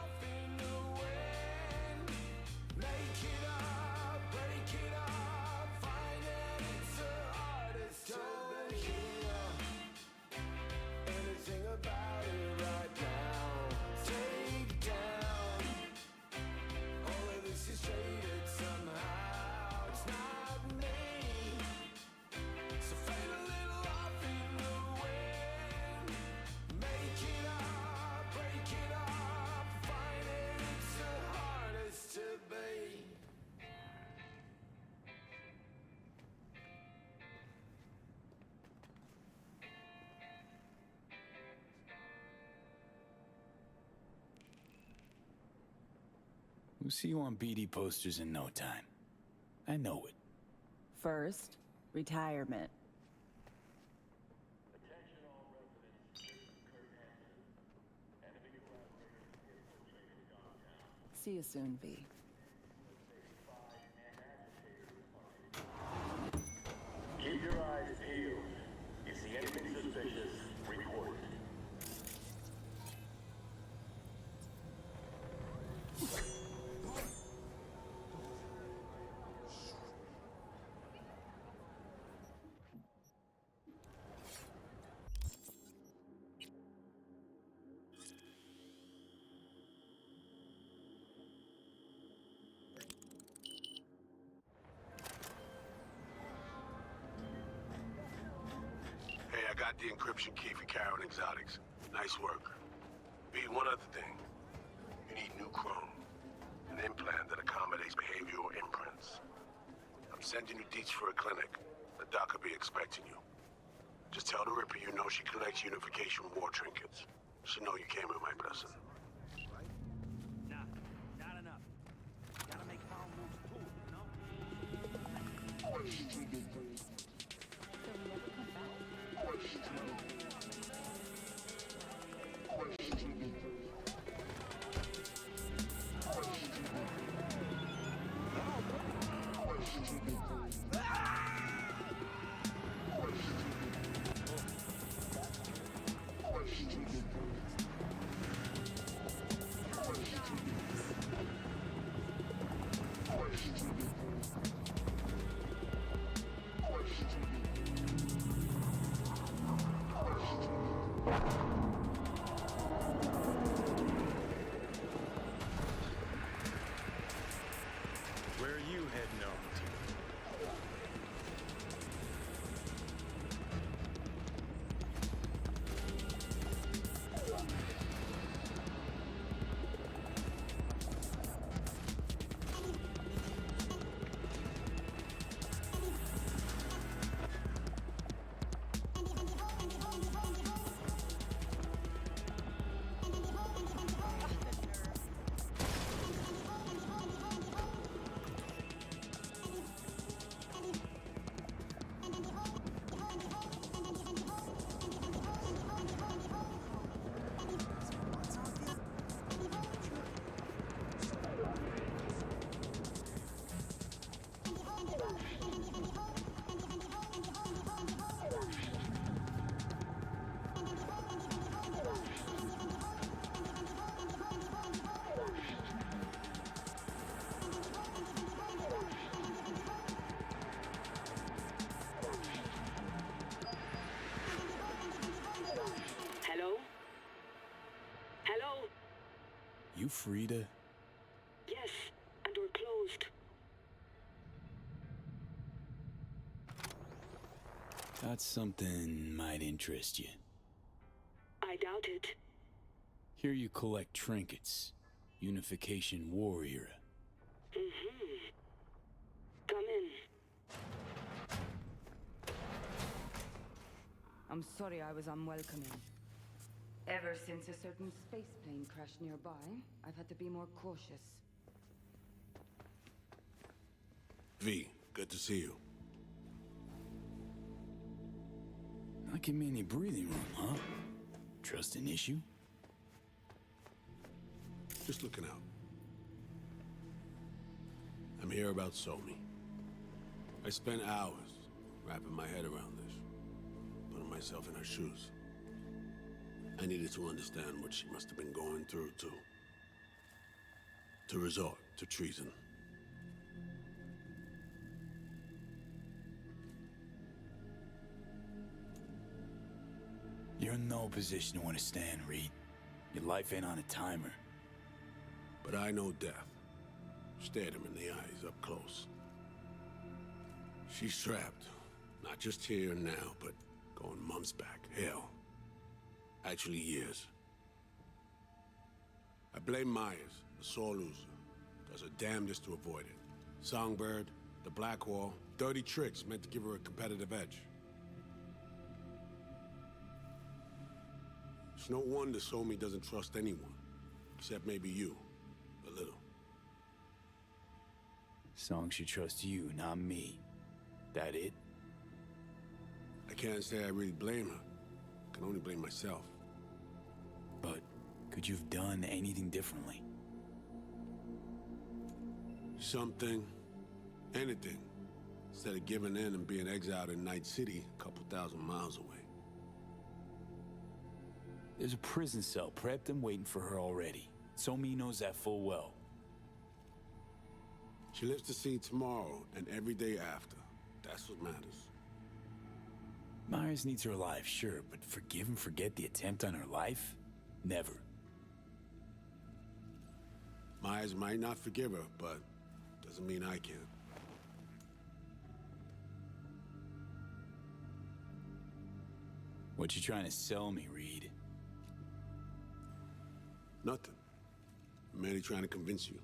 We'll see you on BD posters in no time. I know it. First, retirement. See you soon, V. Keep your eyes peeled. You see anything suspicious, report it. got the encryption key for Karen Exotics. Nice work. B, one other thing. You need new chrome. An implant that accommodates behavioral imprints. I'm sending you deets for a clinic. The doc will be expecting you. Just tell the Ripper you know she collects unification war trinkets. She know you came with my blessing. Nah, not enough. Gotta make power moves too, you know? Where are you heading off to? Hello? Hello? You free to... Yes, and we're closed. Got something might interest you. I doubt it. Here you collect trinkets. Unification War era. Mm-hmm. Come in. I'm sorry I was unwelcoming. Ever since a certain space plane crashed nearby, I've had to be more cautious. V, good to see you. Not giving me any breathing room, huh? Trust an issue? Just looking out. I'm here about Somi. I spent hours wrapping my head around this, putting myself in her shoes. I needed to understand what she must have been going through to resort to treason. You're in no position to understand, Reed. Your life ain't on a timer. But I know death. Stared him in the eyes up close. She's trapped. Not just here and now, but going months back. Hell. Actually years. I blame Myers, the sore loser. Does her damnedest to avoid it. Songbird, the Blackwall, dirty tricks meant to give her a competitive edge. It's no wonder Somi doesn't trust anyone. Except maybe you. A little. Song should trust you, not me. That it? I can't say I really blame her. I can only blame myself. But could you have done anything differently? Something. Anything. Instead of giving in and being exiled in Night City, a couple thousand miles away. There's a prison cell prepped and waiting for her already. Somi knows that full well. She lives to see tomorrow and every day after. That's what matters. Myers needs her alive, sure, but forgive and forget the attempt on her life? Never. Myers might not forgive her, but doesn't mean I can. What you trying to sell me, Reed? Nothing. I'm merely trying to convince you.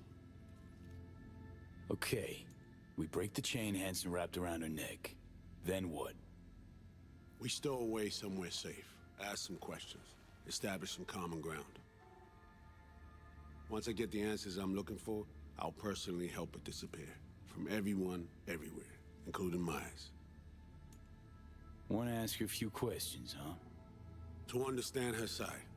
Okay. We break the chain Hanson wrapped around her neck. Then what? We stow away somewhere safe, ask some questions, establish some common ground. Once I get the answers I'm looking for, I'll personally help it disappear. From everyone, everywhere, including Myers. Want to ask her a few questions, huh? To understand her side.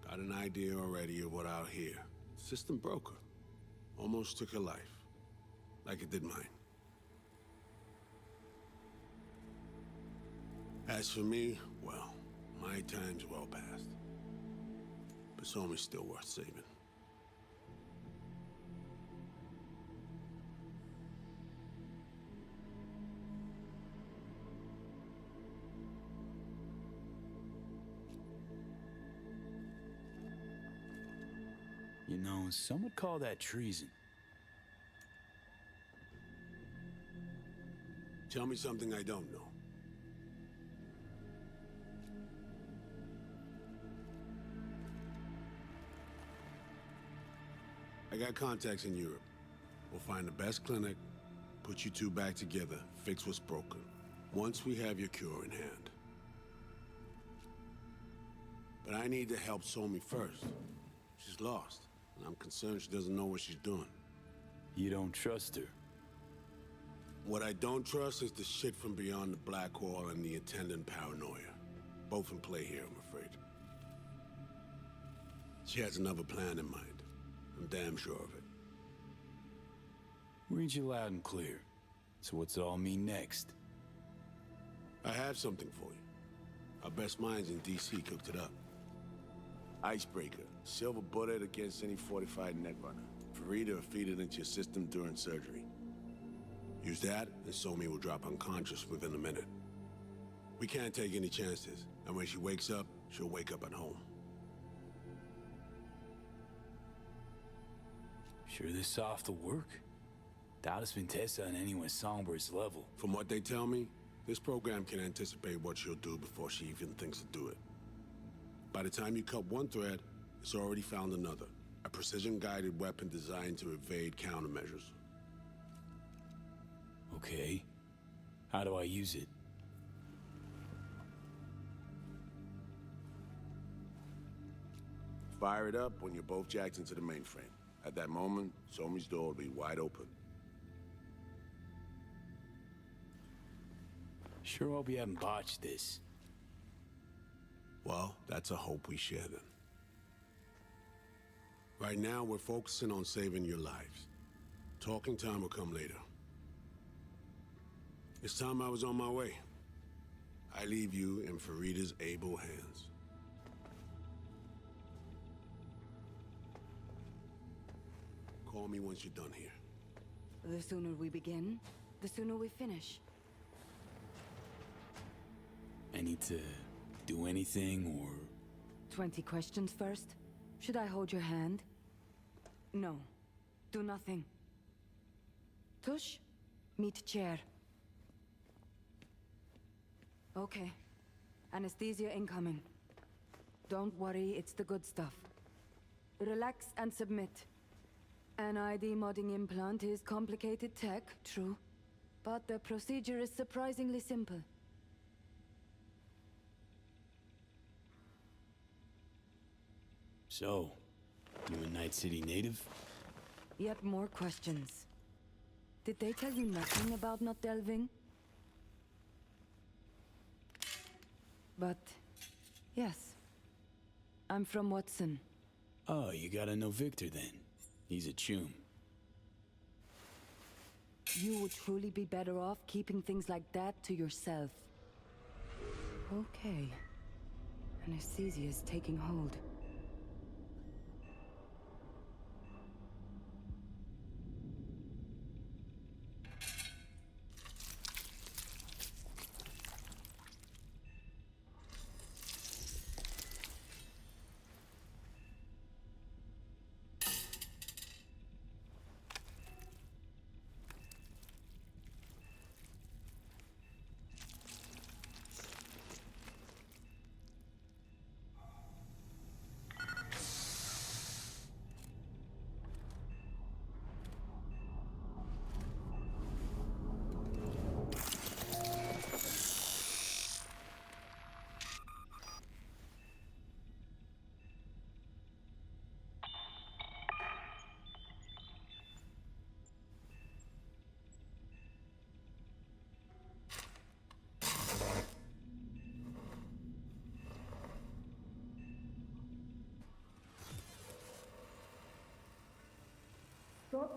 Got an idea already of what I'll hear. System broke her. Almost took her life. Like it did mine. As for me, well, my time's well past. But Somi's still worth saving. You know, some would call that treason. Tell me something I don't know. I got contacts in Europe. We'll find the best clinic, put you two back together, fix what's broken. Once we have your cure in hand. But I need to help Somi first. She's lost, and I'm concerned she doesn't know what she's doing. You don't trust her? What I don't trust is the shit from beyond the black wall and the attendant paranoia. Both in play here, I'm afraid. She has another plan in mind. I'm damn sure of it. Read you loud and clear. So what's it all mean next? I have something for you. Our best minds in DC cooked it up. Icebreaker. Silver bullet against any fortified netrunner. Farida will feed it into your system during surgery. Use that, and Somi will drop unconscious within a minute. We can't take any chances, and when she wakes up, she'll wake up at home. Sure this soft will work? Doubt it's been tested on anyone Songbird's level. From what they tell me, this program can anticipate what she'll do before she even thinks to do it. By the time you cut one thread, it's already found another. A precision-guided weapon designed to evade countermeasures. Okay. How do I use it? Fire it up when you're both jacked into the mainframe. At that moment, Somi's door will be wide open. Sure hope you haven't botched this. Well, that's a hope we share then. Right now, we're focusing on saving your lives. Talking time will come later. It's time I was on my way. I leave you in Farida's able hands. Call me once you're done here. The sooner we begin, the sooner we finish. I need to do anything, or... 20 questions first? Should I hold your hand? No. Do nothing. Tush, meet chair. Okay. Anesthesia incoming. Don't worry, it's the good stuff. Relax and submit. An ID modding implant is complicated tech, true. But the procedure is surprisingly simple. So, you a Night City native? Yet more questions. Did they tell you nothing about not delving? But, yes. I'm from Watson. Oh, you gotta know Victor then. He's a chum. You would truly be better off keeping things like that to yourself. Okay. Anesthesia is taking hold.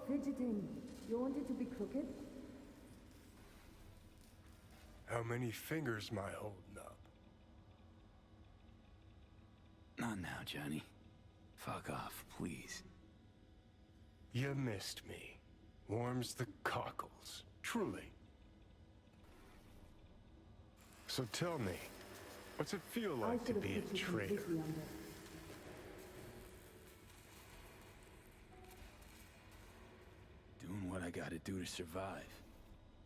fidgeting. You want it to be crooked? How many fingers am I holding up? Not now, Johnny. Fuck off, please. You missed me. Warms the cockles. Truly. So tell me, what's it feel like to be a traitor? Doing what I gotta do to survive.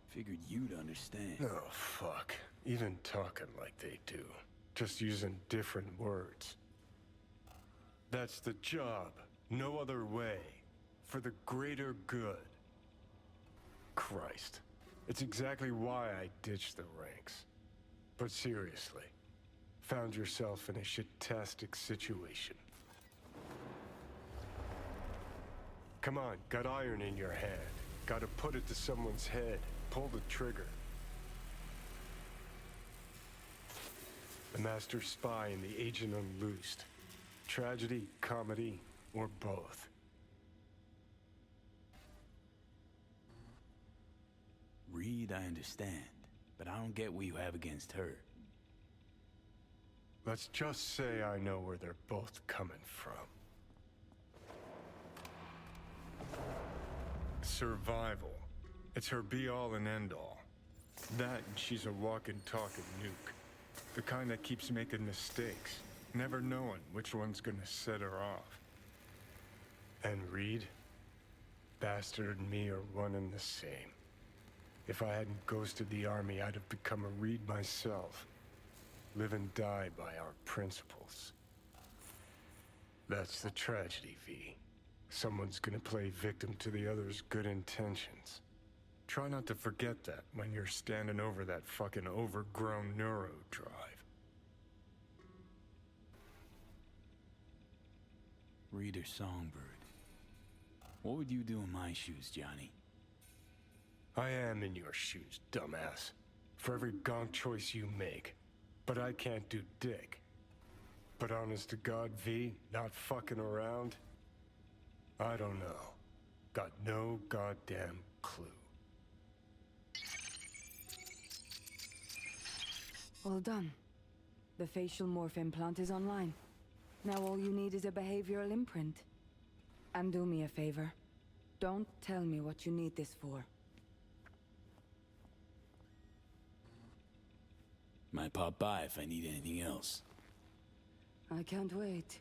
Figured you'd understand. Oh, fuck. Even talking like they do. Just using different words. That's the job. No other way. For the greater good. Christ. It's exactly why I ditched the ranks. But seriously, found yourself in a shit-tastic situation. Come on, got iron in your hand. Gotta put it to someone's head. Pull the trigger. The master spy and the agent unloosed. Tragedy, comedy, or both. Reed, I understand, but I don't get what you have against her. Let's just say I know where they're both coming from. Survival. It's her be-all and end-all. That and she's a walking, talking nuke. The kind that keeps making mistakes, never knowing which one's gonna set her off. And Reed? Bastard and me are one and the same. If I hadn't ghosted the army, I'd have become a Reed myself. Live and die by our principles. That's the tragedy, V. Someone's gonna play victim to the other's good intentions. Try not to forget that when you're standing over that fucking overgrown neuro drive. Reader Songbird. What would you do in my shoes, Johnny? I am in your shoes, dumbass. For every gonk choice you make. But I can't do dick. But honest to God, V, not fucking around? I don't know. Got no goddamn clue. All done. The facial morph implant is online. Now all you need is a behavioral imprint. And do me a favor. Don't tell me what you need this for. Might pop by if I need anything else. I can't wait.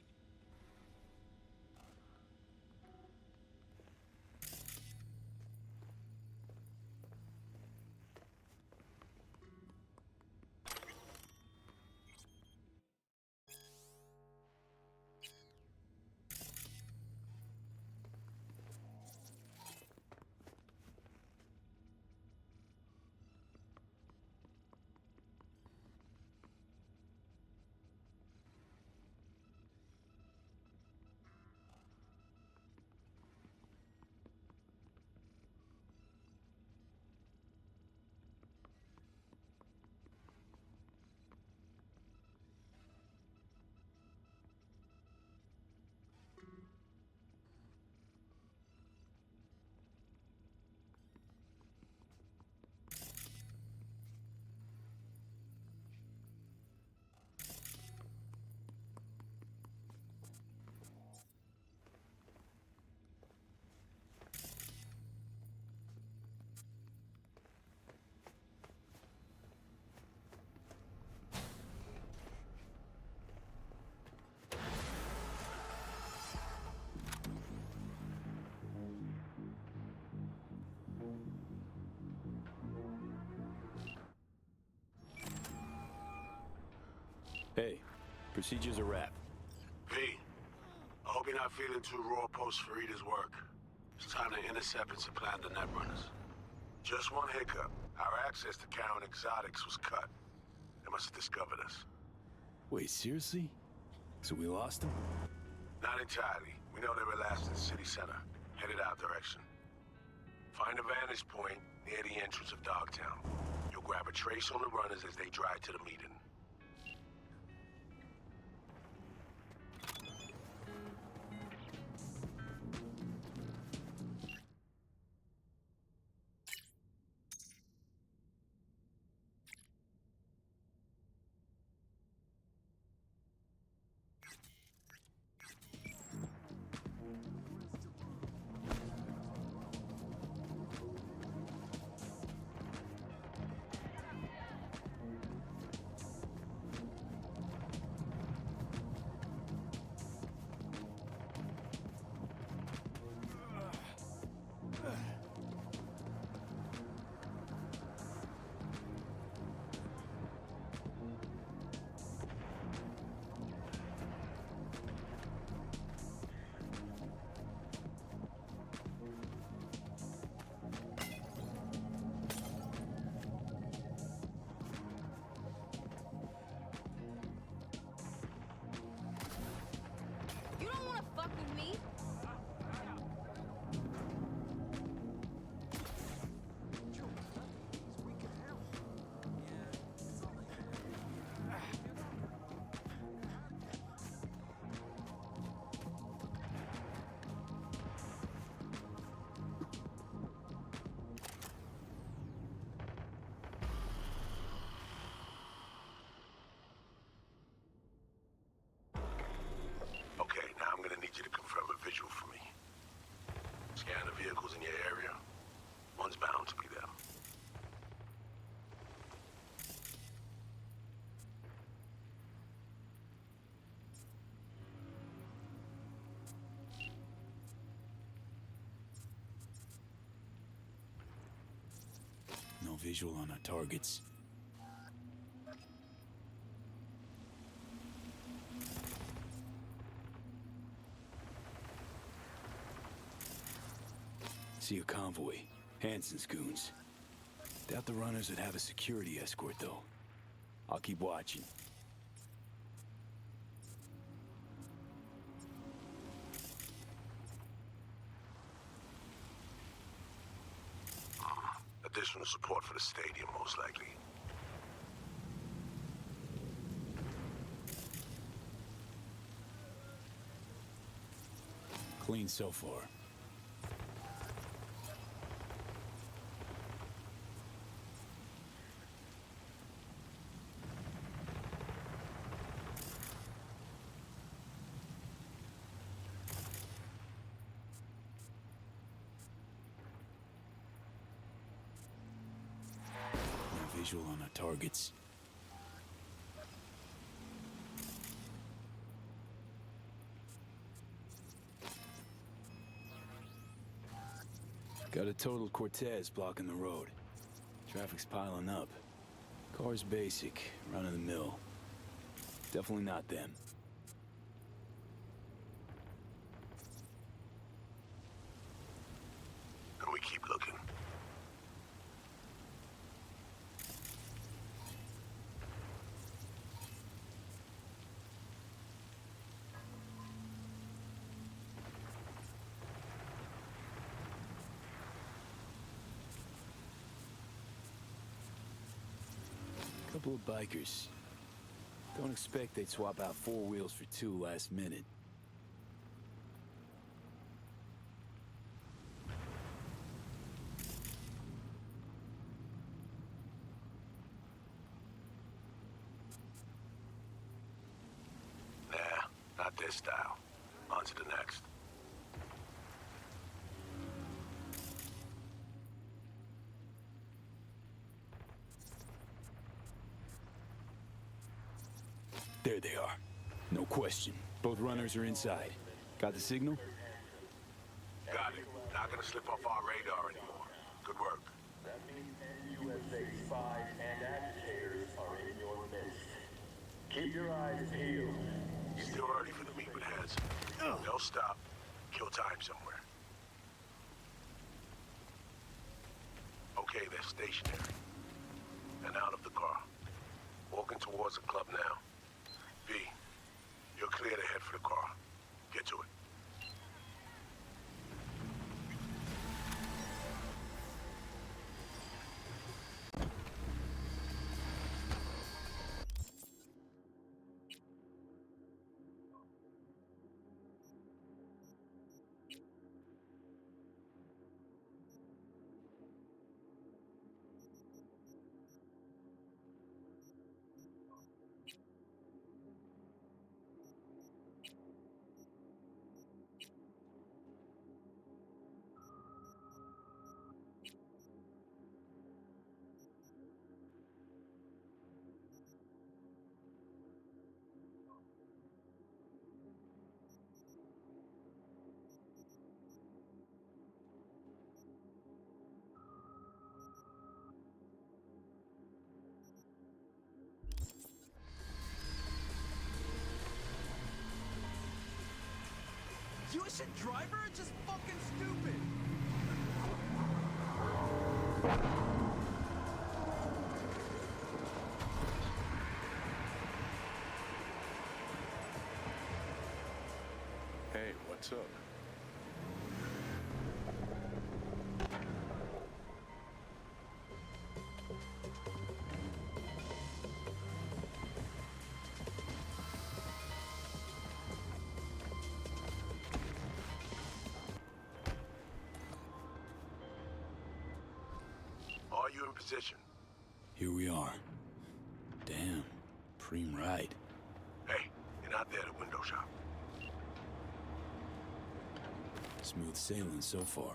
Hey, procedure's a wrap. V, I hope you're not feeling too raw post Farida's work. It's time to intercept and supplant the netrunners. Just one hiccup. Our access to Karen Exotics was cut. They must have discovered us. Wait, seriously? So we lost them? Not entirely. We know they were last in the city center, headed out direction. Find a vantage point near the entrance of Dogtown. You'll grab a trace on the runners as they drive to the meeting. visual on our targets. See a convoy. Hansen's goons. Doubt the runners would have a security escort, though. I'll keep watching. Additional support for the stadium, most likely. Clean so far. Visual on our targets. Got a total Cortez blocking the road. Traffic's piling up. Car's basic, run of the mill. Definitely not them. And we keep looking. Couple of bikers. Don't expect they'd swap out 4 wheels for 2 last minute. Nah, not this style. On to the next. There they are. No question. Both runners are inside. Got the signal? Got it. Not gonna slip off our radar anymore. Good work. That means USA spies and agitators are in your midst. Keep your eyes peeled. Still early for the meet with heads. They'll stop. Kill time somewhere. Okay, they're stationary. And out of the car. Walking towards the club now. V, you're clear to head for the car. Get to it. You a shit driver or just fucking stupid? Hey, what's up? Are you in position? Here we are. Damn. Preem ride. Hey, you're not there at the window shop. Smooth sailing so far.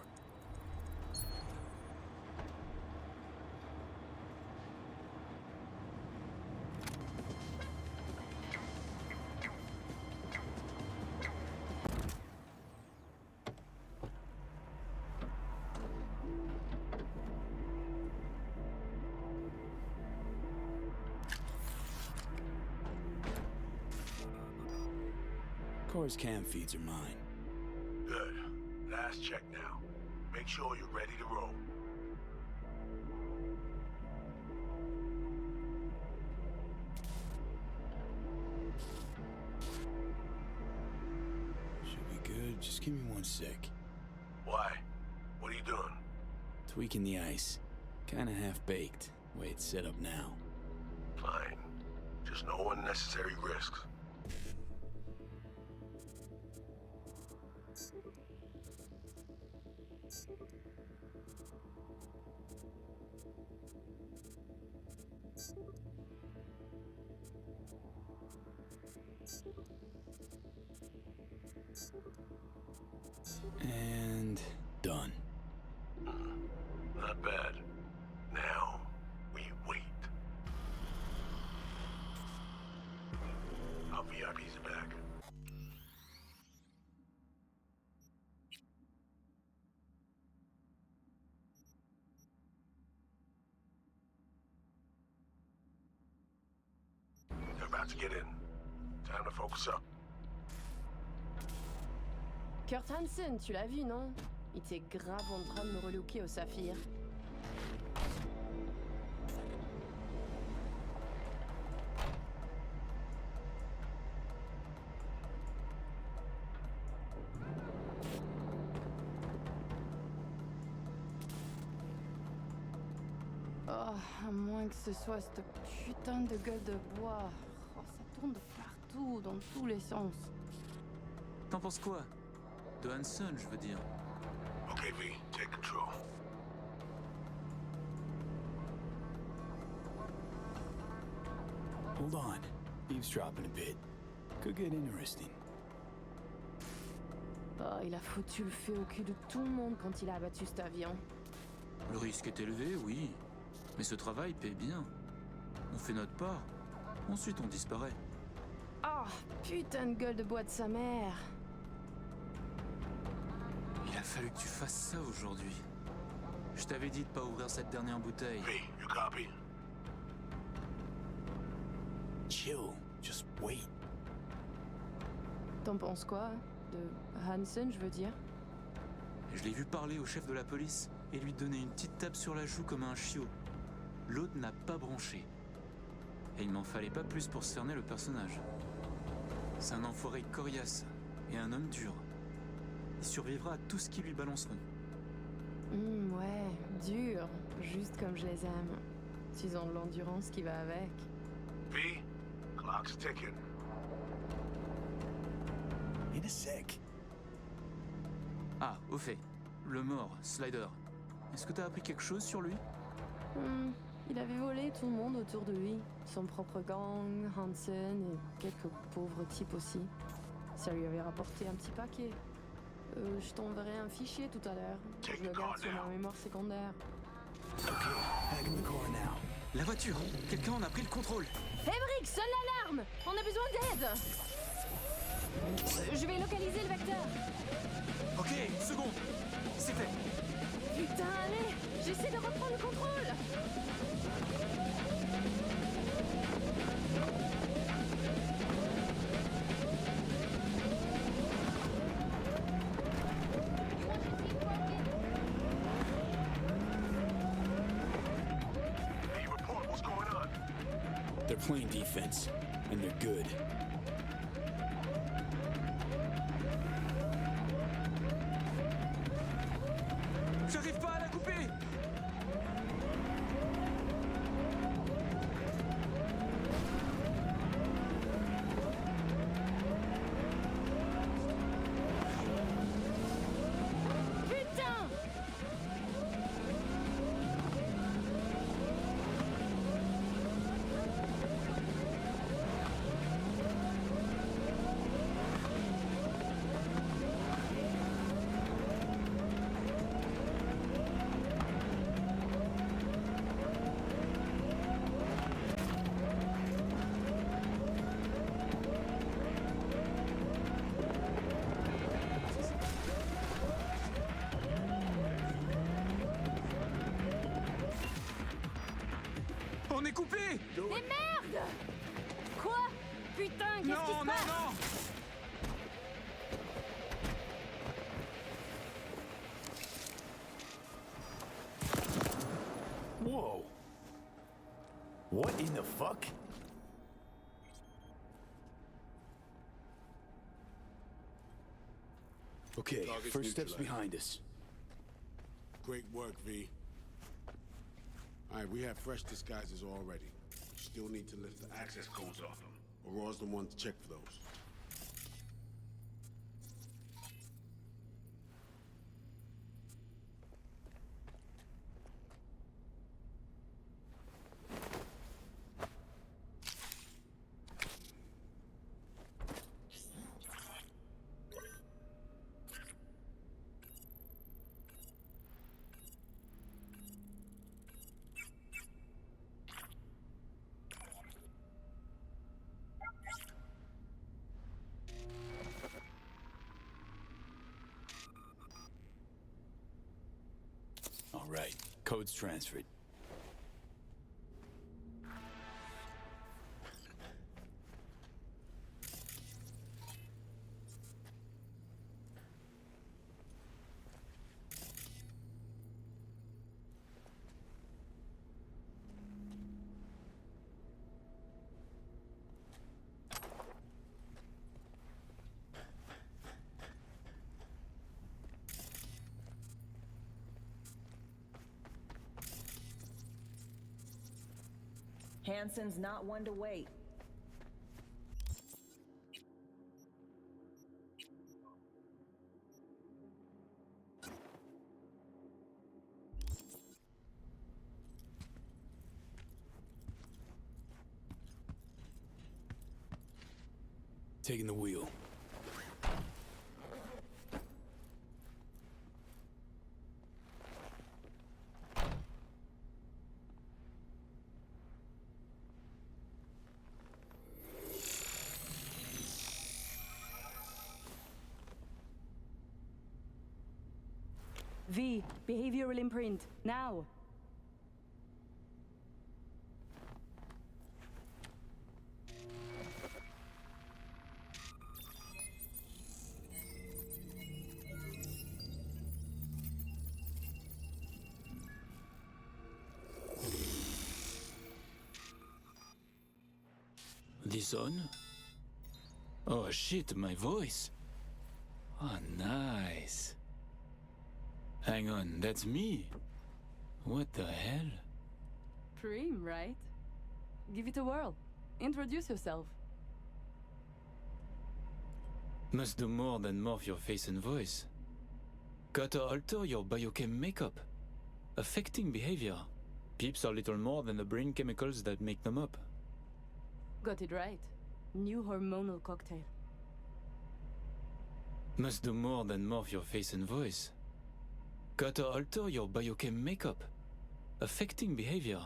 car's cam feeds are mine. Good. Last check now. Make sure you're ready to roll. Should be good. Just give me 1 sec. Why? What are you doing? Tweaking the ice. Kinda half-baked, way it's set up now. Fine. Just no unnecessary risks. And done. Not bad. Now, we wait. Our VIPs are back. They're about to get in. Time to focus up. Kurt Hansen, tu l'as vu, non? Il était grave en train de me relooker au saphir. Oh, à moins que ce soit cette putain de gueule de bois. Oh, ça tourne de partout, dans tous les sens. T'en penses quoi? De Hansen, je veux dire. Okay, V, take control. Hold on. Eavesdropping a bit. Could get interesting. Oh, il a foutu le feu au cul de tout le monde quand il a abattu cet avion. Le risque est élevé, oui. Mais ce travail paie bien. On fait notre part. Ensuite, on disparaît. Oh, putain de gueule de bois de sa mère. Il a fallu que tu fasses ça aujourd'hui. Je t'avais dit de pas ouvrir cette dernière bouteille. V, you copy? Chill. Just wait. T'en penses quoi? De Hansen, je veux dire? Je l'ai vu parler au chef de la police et lui donner une petite tape sur la joue comme un chiot. L'autre n'a pas branché. Et il m'en fallait pas plus pour cerner le personnage. C'est un enfoiré coriace et un homme dur. Il survivra à tout ce qui lui balanceront. Ouais, dur. Juste comme je les aime. S'ils ont de l'endurance qui va avec. V, clock's ticking. In a sec. Ah, au fait, le mort, Slider. Est-ce que t'as appris quelque chose sur lui? Il avait volé tout le monde autour de lui. Son propre gang, Hansen et quelques pauvres types aussi. Ça lui avait rapporté un petit paquet. Je t'enverrai un fichier tout à l'heure. Je le garde sur ma mémoire secondaire. La voiture! Quelqu'un en a pris le contrôle! Hé Brick, sonne l'alarme! On a besoin d'aide! Je vais localiser le vecteur. Ok, une seconde! C'est fait! Putain, allez! J'essaie de reprendre le contrôle! They're playing defense, and they're good. J'arrive pas à la couper! Putain! On est coupé! Mais merde! Quoi? Putain, qu'est-ce qui se passe? Non! fuck? Okay, Target's first steps neutralized. behind us. Great work, V. All right, we have fresh disguises already. Still need to lift the access codes off them. Aurora's the one to check for those. All right, code's transferred. Hansen's not one to wait. Taking the wheel. V, behavioral imprint, now. This on? Oh shit, my voice. Oh, nice. Hang on, that's me. What the hell? Prim, right? Give it a whirl. Introduce yourself. Must do more than morph your face and voice. Gotta alter your biochem makeup. Affecting behavior. Peeps are little more than the brain chemicals that make them up. Got it right. New hormonal cocktail. Must do more than morph your face and voice. Gotta alter your biochem makeup. Affecting behavior.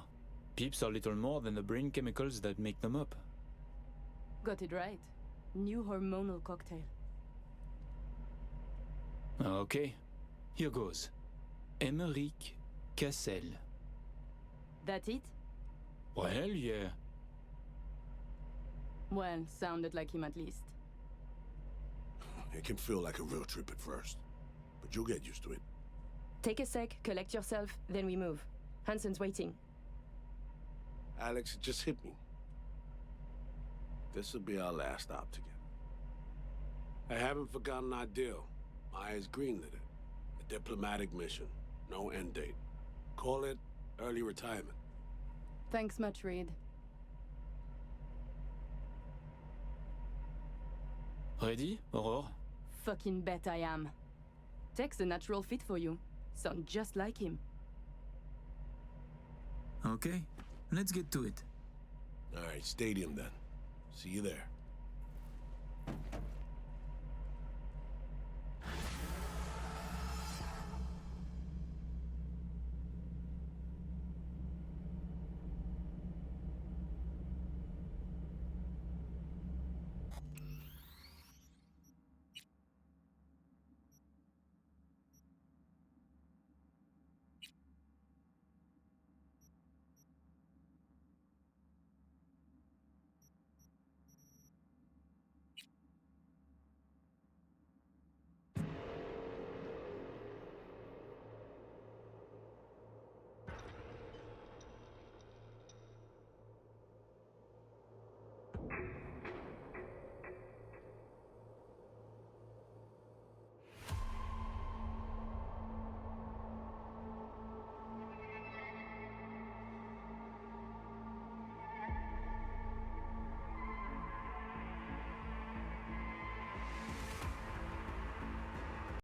Peeps are little more than the brain chemicals that make them up. Got it right. New hormonal cocktail. Okay, here goes. Emmerich Cassel. That it? Well, yeah. Well, sounded like him at least. It can feel like a real trip at first, but you'll get used to it. Take a sec, collect yourself, then we move. Hansen's waiting. Alex, it just hit me. This'll be our last stop together. I haven't forgotten our deal. Maya's greenlit it. A diplomatic mission. No end date. Call it early retirement. Thanks much, Reed. Ready, Aurore? Fucking bet I am. Tech's a natural fit for you. Sound just like him. Okay, let's get to it. All right, stadium then. See you there.